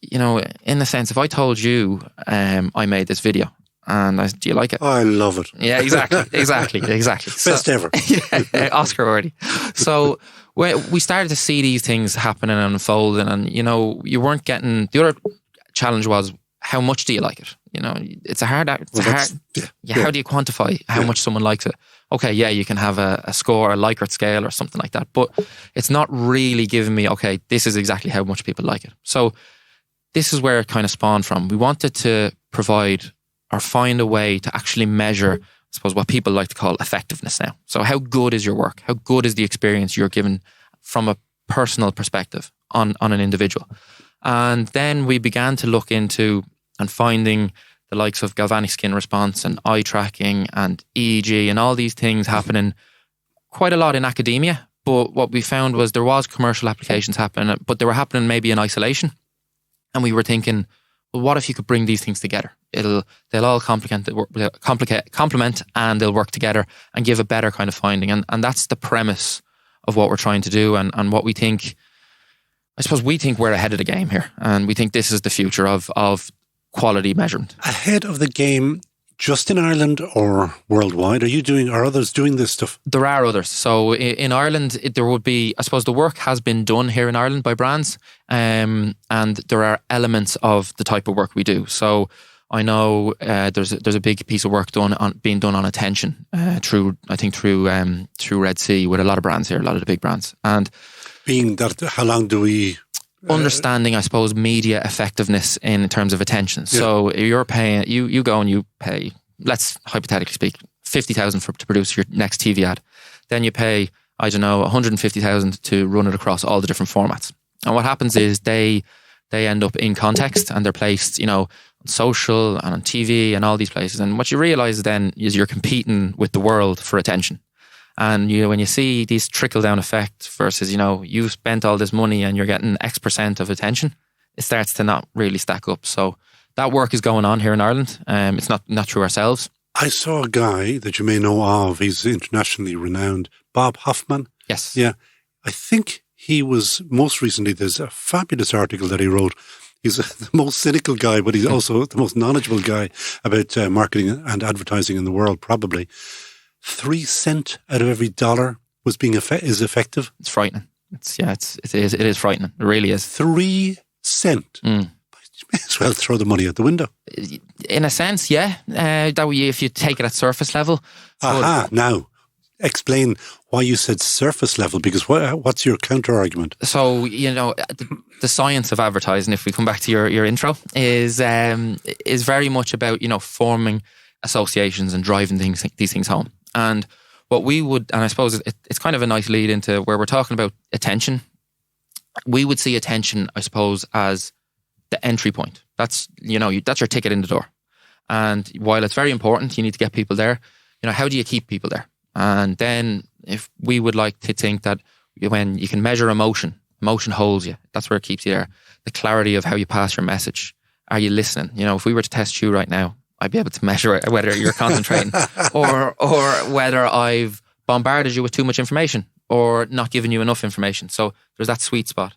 in a sense, if I told you I made this video and do you like it? I love it. Yeah, exactly. Best ever. Yeah, Oscar worthy. So we started to see these things happening and unfolding, and you weren't getting. The other challenge was, how much do you like it? It's a hard. How do you quantify how much someone likes it? Okay, yeah, you can have a score, a Likert scale or something like that, but it's not really giving me, okay, this is exactly how much people like it. So this is where it kind of spawned from. We wanted to provide or find a way to actually measure, I suppose, what people like to call effectiveness now. So how good is your work? How good is the experience you're given from a personal perspective on an individual? And then we began to look into and finding the likes of galvanic skin response and eye tracking and EEG and all these things happening quite a lot in academia. But what we found was there was commercial applications happening, but they were happening maybe in isolation. And we were thinking, well, what if you could bring these things together? They'll all complement and they'll work together and give a better kind of finding. And that's the premise of what we're trying to do and what we think. I suppose we think we're ahead of the game here, and we think this is the future of quality measurement. Ahead of the game just in Ireland or worldwide? Are others doing this stuff? There are others. So in Ireland, there would be, I suppose the work has been done here in Ireland by brands, and there are elements of the type of work we do. So I know there's a big piece of work being done on attention through Red.He with a lot of brands here, a lot of the big brands. And being that, how long do we... Understanding, I suppose, media effectiveness in terms of attention. Yeah. So you're paying, you go and you pay, let's hypothetically speak, 50,000 to produce your next TV ad. Then you pay, 150,000 to run it across all the different formats. And what happens is they end up in context and they're placed, on social and on TV and all these places. And what you realize then is you're competing with the world for attention. And when you see these trickle-down effects versus, you've spent all this money and you're getting X% of attention, it starts to not really stack up. So that work is going on here in Ireland. It's not through ourselves. I saw a guy that you may know of. He's internationally renowned, Bob Hoffman. Yes. Yeah. I think he was most recently, there's a fabulous article that he wrote. He's the most cynical guy, but he's also the most knowledgeable guy about marketing and advertising in the world, probably. 3 cents out of every dollar was is effective. It's frightening. It is frightening. It really is. 3 cents. You may as well throw the money out the window. In a sense, yeah. That way, if you take it at surface level. Now, explain why you said surface level, because what's your counter argument? So, the science of advertising, if we come back to your intro, is very much about, forming associations and driving these things home. And what we would, and I suppose it's kind of a nice lead into where we're talking about attention. We would see attention, I suppose, as the entry point. That's your ticket in the door. And while it's very important, you need to get people there. How do you keep people there? And then if we would like to think that when you can measure emotion holds you. That's where it keeps you there. The clarity of how you pass your message. Are you listening? If we were to test you right now, I'd be able to measure whether you're concentrating or whether I've bombarded you with too much information or not given you enough information. So there's that sweet spot.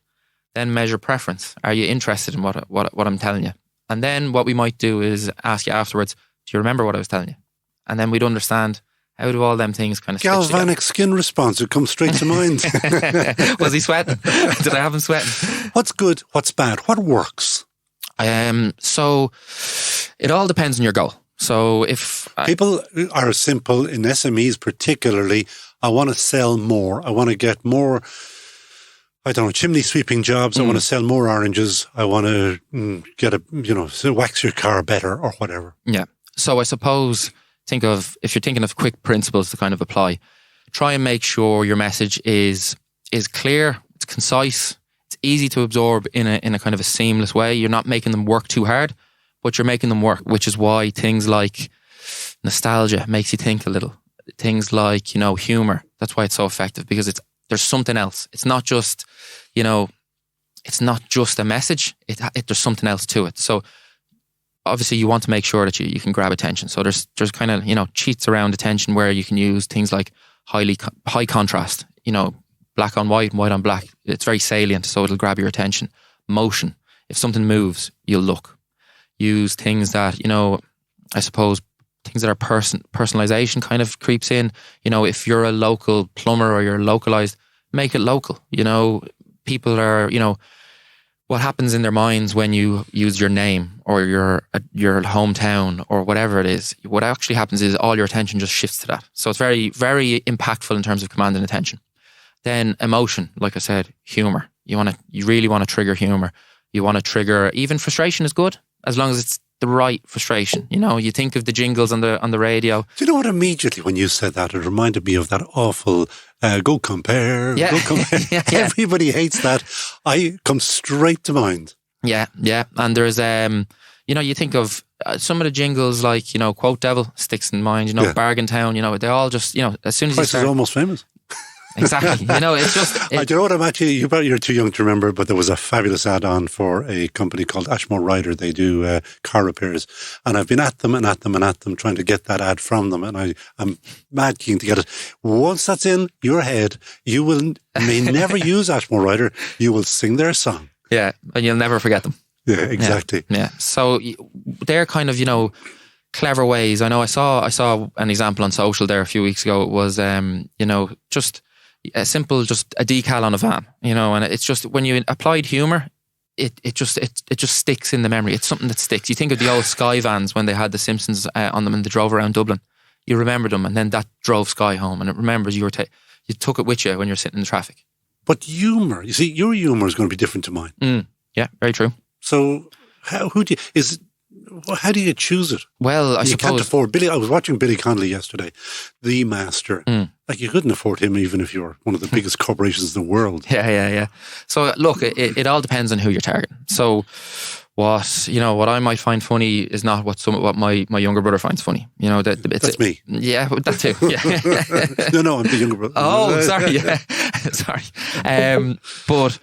Then measure preference. Are you interested in what I'm telling you? And then what we might do is ask you afterwards, do you remember what I was telling you? And then we'd understand how do all them things kind of galvanic skin response. It comes straight to mind. Was he sweating? Did I have him sweating? What's good? What's bad? What works? So it all depends on your goal. So if people are simple in SMEs, particularly, I want to sell more. I want to get more, chimney sweeping jobs. I want to sell more oranges. I want to get wax your car better or whatever. Yeah. So I suppose if you're thinking of quick principles to kind of apply, try and make sure your message is clear, it's concise, it's easy to absorb in a kind of a seamless way. You're not making them work too hard, but you're making them work, which is why things like nostalgia makes you think a little. Things like, humor, that's why it's so effective, because there's something else. It's not just, it's not just a message. There's something else to it. So obviously you want to make sure that you can grab attention. So there's kind of, cheats around attention where you can use things like high contrast, black on white and white on black. It's very salient, so it'll grab your attention. Motion. If something moves, you'll look. Use things that, I suppose, things that are personalization kind of creeps in. If you're a local plumber or you're localized, make it local. People are, what happens in their minds when you use your name or your hometown or whatever it is, what actually happens is all your attention just shifts to that. So it's very, very impactful in terms of commanding attention. Then emotion, like I said, humor. You really want to trigger humor. You want to trigger, even frustration is good, as long as it's the right frustration. You think of the jingles on the radio. Do you know what? Immediately when you said that, it reminded me of that awful go compare. Yeah. Go compare. Yeah. Everybody hates that. I come straight to mind. Yeah. And there's you think of some of the jingles like Quote Devil sticks in mind. Bargain Town. They all just as soon as Price is Almost Famous. Exactly. It's just... Do you know what? I'm actually, you're too young to remember, but there was a fabulous ad-on for a company called Ashmore Ryder. They do car repairs. And I've been at them trying to get that ad from them. And I'm mad keen to get it. Once that's in your head, you may never use Ashmore Ryder. You will sing their song. Yeah. And you'll never forget them. Yeah, exactly. Yeah. So they're kind of, clever ways. I know I saw an example on social there a few weeks ago. It was, just a simple, just a decal on a van, and it's just when you applied humor, it just sticks in the memory. It's something that sticks. You think of the old Sky vans when they had the Simpsons on them and they drove around Dublin. You remember them, and then that drove Sky home, and it remembers you took it with you when you're sitting in the traffic. But humor, you see, your humor is going to be different to mine. Yeah, very true. So how do you choose it? Well, I suppose... You can't afford... Billy. I was watching Billy Connolly yesterday, the master. Like, you couldn't afford him even if you're one of the biggest corporations in the world. Yeah. So, look, it all depends on who you're targeting. So, what I might find funny is not what my younger brother finds funny. That's me. Yeah, that too. Yeah. No, I'm the younger brother. Oh, sorry. Yeah. Sorry. But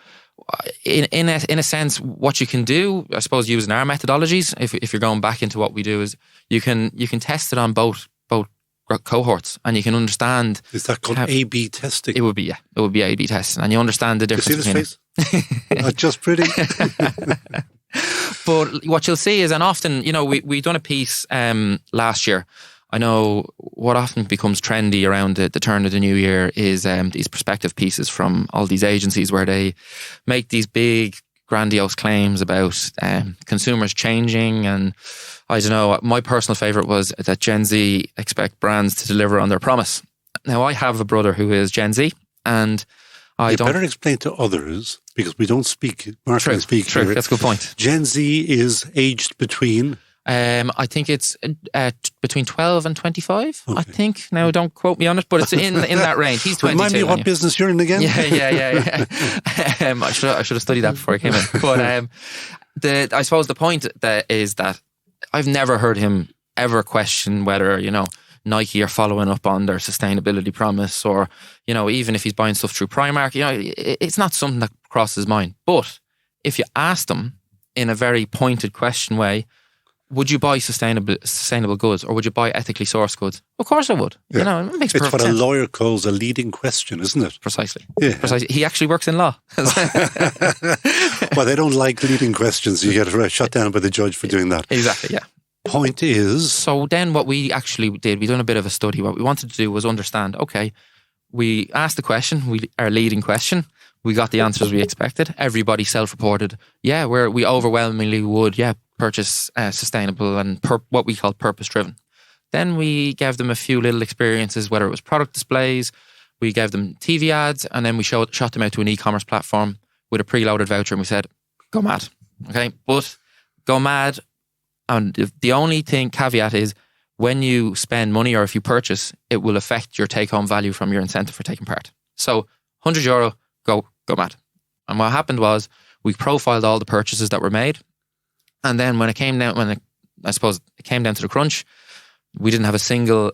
in a sense, what you can do, I suppose, using our methodologies, if you're going back into what we do, is you can test it on both cohorts, and you can understand. Is that called A/B testing? It would be, yeah. It would be A/B testing, and you understand the difference. You see this face? Not just pretty. But what you'll see is, and often, we done a piece last year. I know what often becomes trendy around the turn of the new year is these perspective pieces from all these agencies where they make these big, grandiose claims about consumers changing. And I don't know, my personal favourite was that Gen Z expect brands to deliver on their promise. Now, I have a brother who is Gen Z, and you better explain to others, because we don't speak marketing speak True, here. that's a good point. Gen Z is aged between... I think it's between 12 and 25, okay. I think. Now, don't quote me on it, but it's in that range. He's 22. Remind me what business you're in again? Yeah. I should have studied that before I came in. But I suppose the point is that I've never heard him ever question whether, Nike are following up on their sustainability promise, or, even if he's buying stuff through Primark, it's not something that crosses his mind. But if you asked him in a very pointed question way, would you buy sustainable goods, or would you buy ethically sourced goods? Of course I would. Yeah. It makes it's perfect what sense. a lawyer calls a leading question, isn't it? Precisely. Yeah. Precisely. He actually works in law. Well, they don't like leading questions. You get shut down by the judge for doing that. Exactly, yeah. Point is... So then what we actually did, we done a bit of a study. What we wanted to do was understand, okay, we asked the question, our leading question, we got the answers we expected. Everybody self-reported, we overwhelmingly would, purchase sustainable and what we call purpose-driven. Then we gave them a few little experiences, whether it was product displays, we gave them TV ads, and then we shot them out to an e-commerce platform with a preloaded voucher, and we said, go mad. Okay, but go mad. And the only caveat is, when you spend money or if you purchase, it will affect your take-home value from your incentive for taking part. So €100, go mad. And what happened was, we profiled all the purchases that were made. And then when it came down to the crunch, we didn't have a single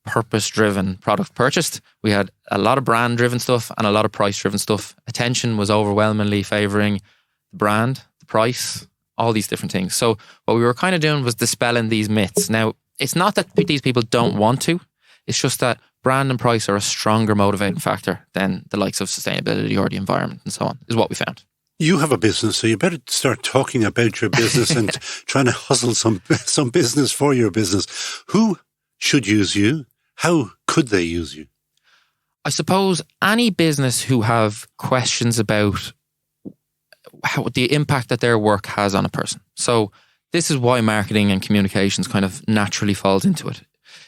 purpose-driven product purchased. We had a lot of brand-driven stuff and a lot of price-driven stuff. Attention was overwhelmingly favouring the brand, the price, all these different things. So what we were kind of doing was dispelling these myths. Now, it's not that these people don't want to. It's just that brand and price are a stronger motivating factor than the likes of sustainability or the environment and so on, is what we found. You have a business, so you better start talking about your business and trying to hustle some business for your business. Who should use you? How could they use you? I suppose any business who have questions about the impact that their work has on a person. So this is why marketing and communications kind of naturally falls into it.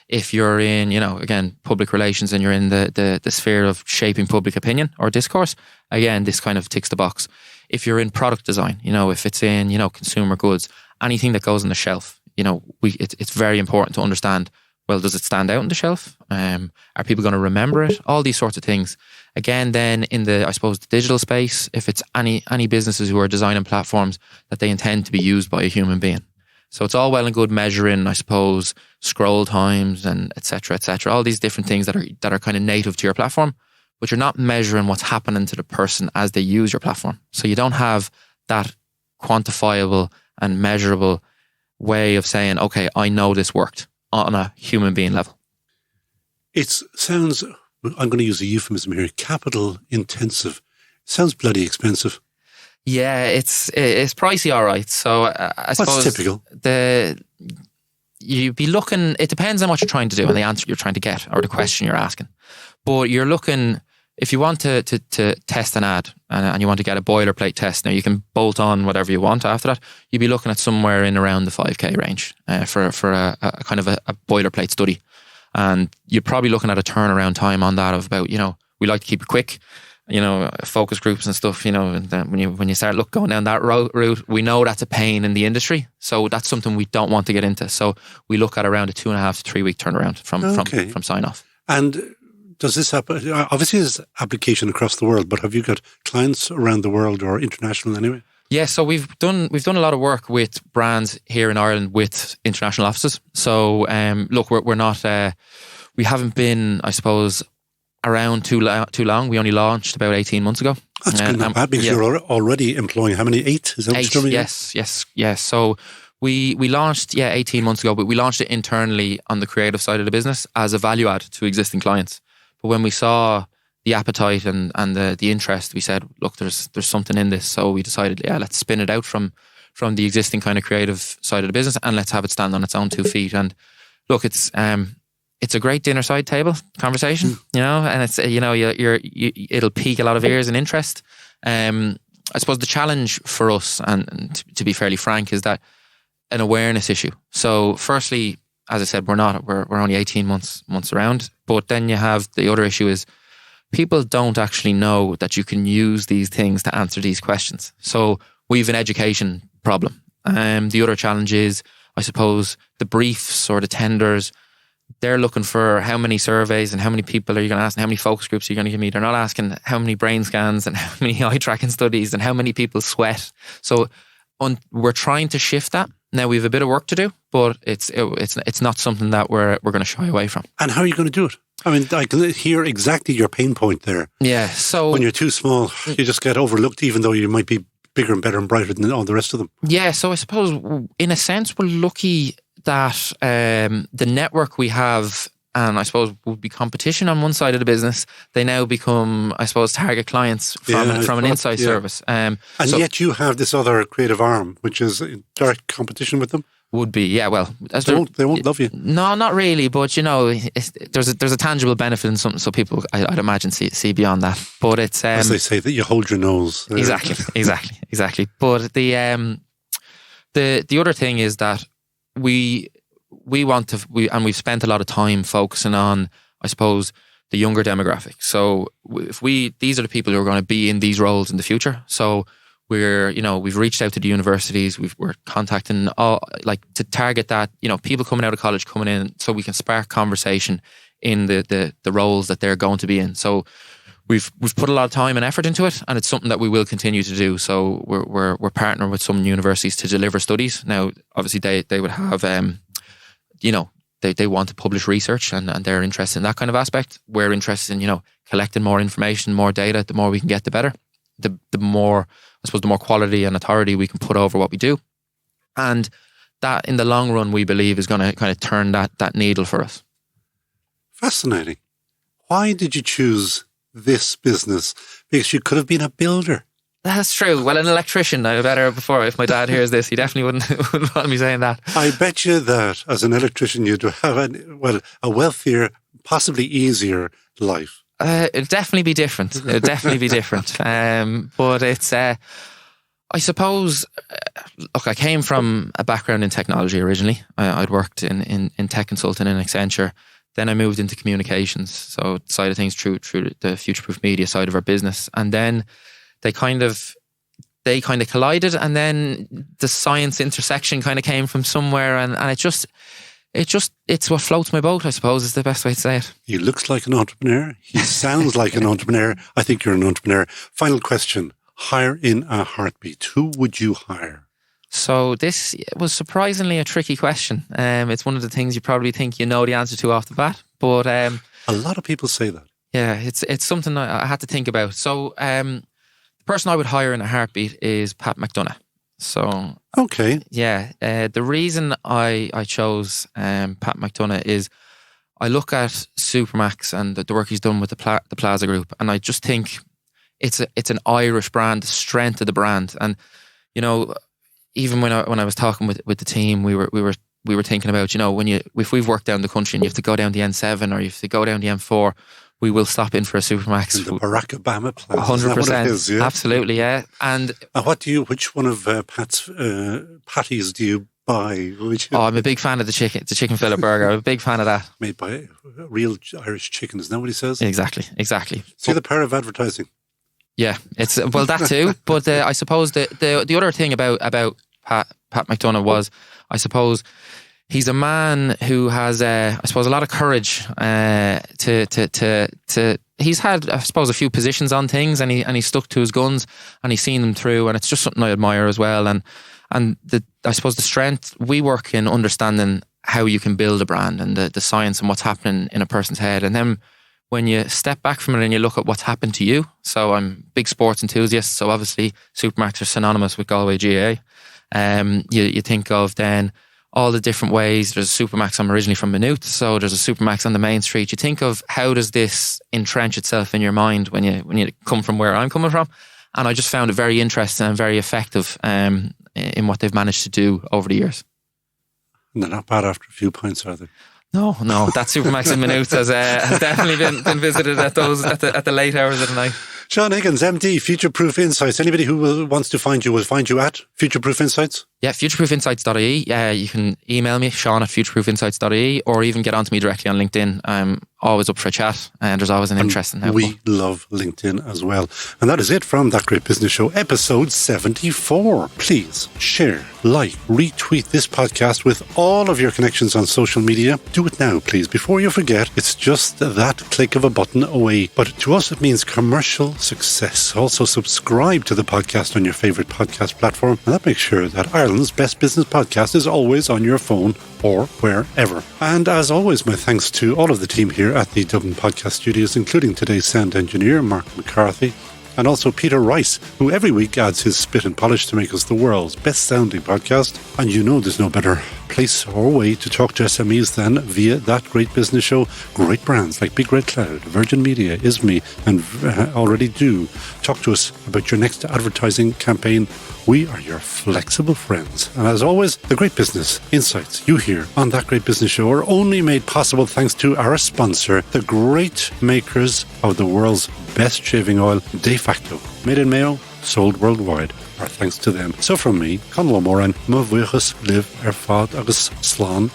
If you're in, again, public relations, and you're in the sphere of shaping public opinion or discourse, again, this kind of ticks the box. If you're in product design, if it's in, consumer goods, anything that goes on the shelf, it's very important to understand, well, does it stand out on the shelf? Are people going to remember it? All these sorts of things. Again, then in the digital space, if it's any businesses who are designing platforms that they intend to be used by a human being. So it's all well and good measuring, I suppose, scroll times and et cetera, all these different things that are kind of native to your platform, but you're not measuring what's happening to the person as they use your platform. So you don't have that quantifiable and measurable way of saying, okay, I know this worked on a human being level. It sounds, I'm going to use a euphemism here, capital intensive. It sounds bloody expensive. Yeah, it's pricey, all right. So I suppose what's typical? You'd be looking. It depends on what you're trying to do and the answer you're trying to get or the question you're asking. But you're looking, if you want to test an ad and you want to get a boilerplate test, now you can bolt on whatever you want after that. You'd be looking at somewhere in around the 5k range for a kind of a boilerplate study, and you're probably looking at a turnaround time on that of about, we like to keep it quick. Focus groups and stuff, and then when you start going down that route, we know that's a pain in the industry. So that's something we don't want to get into. So we look at around a 2.5 to 3 week turnaround from sign off. And does this happen? Obviously, there's application across the world, but have you got clients around the world or international anyway? Yeah, so we've done a lot of work with brands here in Ireland with international offices. So look, we're not, we haven't been, I suppose, around too long. We only launched about 18 months ago. That's good, not bad, because you're already employing how many? 8? Is that what you're doing? Yes. So we launched 18 months ago, but we launched it internally on the creative side of the business as a value add to existing clients. But when we saw the appetite and the interest, we said, look, there's something in this. So we decided, let's spin it out from the existing kind of creative side of the business, and let's have it stand on its own 2 feet. And look, it's a great dinner side table conversation, and it's it'll pique a lot of ears and interest. I suppose the challenge for us, and to be fairly frank, is that an awareness issue. So firstly, as I said, we're only 18 months around, but then you have the other issue is people don't actually know that you can use these things to answer these questions. So we have an education problem. The other challenge is, I suppose, the briefs or the tenders. They're looking for how many surveys and how many people are you going to ask and how many focus groups are you going to give me. They're not asking how many brain scans and how many eye tracking studies and how many people sweat. So we're trying to shift that. Now we have a bit of work to do, but it's not something that we're going to shy away from. And how are you going to do it? I mean, I can hear exactly your pain point there. Yeah. So when you're too small, you just get overlooked, even though you might be bigger and better and brighter than all the rest of them. Yeah. So I suppose in a sense we're lucky that the network we have, and I suppose would be competition on one side of the business, they now become, I suppose, target clients from an insight service. Yet you have this other creative arm, which is in direct competition with them. Would be, yeah. Well, they won't love you. No, not really. But there's a tangible benefit in something, so people, I'd imagine, see beyond that. But it's as they say, that you hold your nose. Exactly. But the other thing is that we've spent a lot of time focusing on, I suppose, the younger demographic. So these are the people who are going to be in these roles in the future. So we've reached out to the universities. We're contacting to target that, people coming out of college, coming in, so we can spark conversation in the roles that they're going to be in. So we've put a lot of time and effort into it, and it's something that we will continue to do. So we're partnering with some universities to deliver studies. Now, obviously, they would have, they want to publish research, and they're interested in that kind of aspect. We're interested in, collecting more information, more data. The more we can get, the better. The more, I suppose, the more quality and authority we can put over what we do. And that, in the long run, we believe is going to kind of turn that needle for us. Fascinating. Why did you choose this business? Because you could have been a builder. That's true. Well, an electrician, I better, before, if my dad hears this, he definitely wouldn't want me saying that. I bet you that as an electrician, you'd have a wealthier, possibly easier life. It'd definitely be different. But it's, I suppose, look, I came from a background in technology originally. I'd worked in tech consulting in Accenture. Then I moved into communications, so side of things through the future-proof media side of our business. And then they kind of collided, and then the science intersection kind of came from somewhere, and it's what floats my boat, I suppose, is the best way to say it. He looks like an entrepreneur. He sounds like an entrepreneur. I think you're an entrepreneur. Final question. Hire in a heartbeat. Who would you hire? So this was surprisingly a tricky question. It's one of the things you probably think you know the answer to off the bat, but a lot of people say that. Yeah, it's something I had to think about. So the person I would hire in a heartbeat is Pat McDonough. So okay, yeah. The reason I chose Pat McDonough is I look at Supermax and the work he's done with the Plaza Group, and I just think it's an Irish brand, the strength of the brand. And even when I was talking with the team, we were thinking about, if we've worked down the country and you have to go down the N7 or you have to go down the M4, we will stop in for a Supermax. In the Barack Obama Plaza. 100%. Is that what it is, yeah? Absolutely, yeah. And which one of Pat's patties do you buy? I'm a big fan of the chicken fillet burger. I'm a big fan of that. Made by real Irish chicken, isn't that what he says? Exactly. See the power of advertising. Yeah, it's that too. But I suppose the other thing about Pat McDonough was, I suppose, he's a man who has, I suppose, a lot of courage. He's had, I suppose, a few positions on things, and he stuck to his guns, and he's seen them through, and it's just something I admire as well. And I suppose the strength, we work in understanding how you can build a brand and the science and what's happening in a person's head, and then when you step back from it and you look at what's happened to you. So I'm a big sports enthusiast, so obviously supermarkets are synonymous with Galway GA. You think of then all the different ways. There's a Supermax. I'm originally from Maynooth, so there's a Supermax on the main street. You think of how does this entrench itself in your mind when you come from where I'm coming from. And I just found it very interesting and very effective in what they've managed to do over the years. And they're not bad after a few pints, are they? No, that Supermax in Maynooth has definitely been visited at the late hours of the night. Sean Higgins, MD, Future Proof Insights. Anybody who wants to find you will find you at Future Proof Insights? Yeah, futureproofinsights.ie. You can email me, Sean at futureproofinsights.ie, or even get onto me directly on LinkedIn. I'm always up for a chat, and there's always an interest in how we love LinkedIn as well. And that is it from That Great Business Show, episode 74. Please share, like, retweet this podcast with all of your connections on social media. Do it now, please, before you forget. It's just that click of a button away. But to us, it means commercial success. Also, subscribe to the podcast on your favorite podcast platform, and that makes sure that Ireland's best business podcast is always on your phone or wherever. And as always, my thanks to all of the team here at the Dublin Podcast Studios, including today's sound engineer, Mark McCarthy, and also Peter Rice, who every week adds his spit and polish to make us the world's best sounding podcast. And you know there's no better place or way to talk to SMEs than via That Great Business Show. Great brands like Big Red Cloud, Virgin Media, ISME, and Already Do. Talk to us about your next advertising campaign. We are your flexible friends. And as always, the great business insights you hear on That Great Business Show are only made possible thanks to our sponsor, the great makers of the world's best shaving oil, De Facto. Made in Mayo, sold worldwide. Our thanks to them. So from me, Conal Mulryan, mo bhuachas live fad agus slán.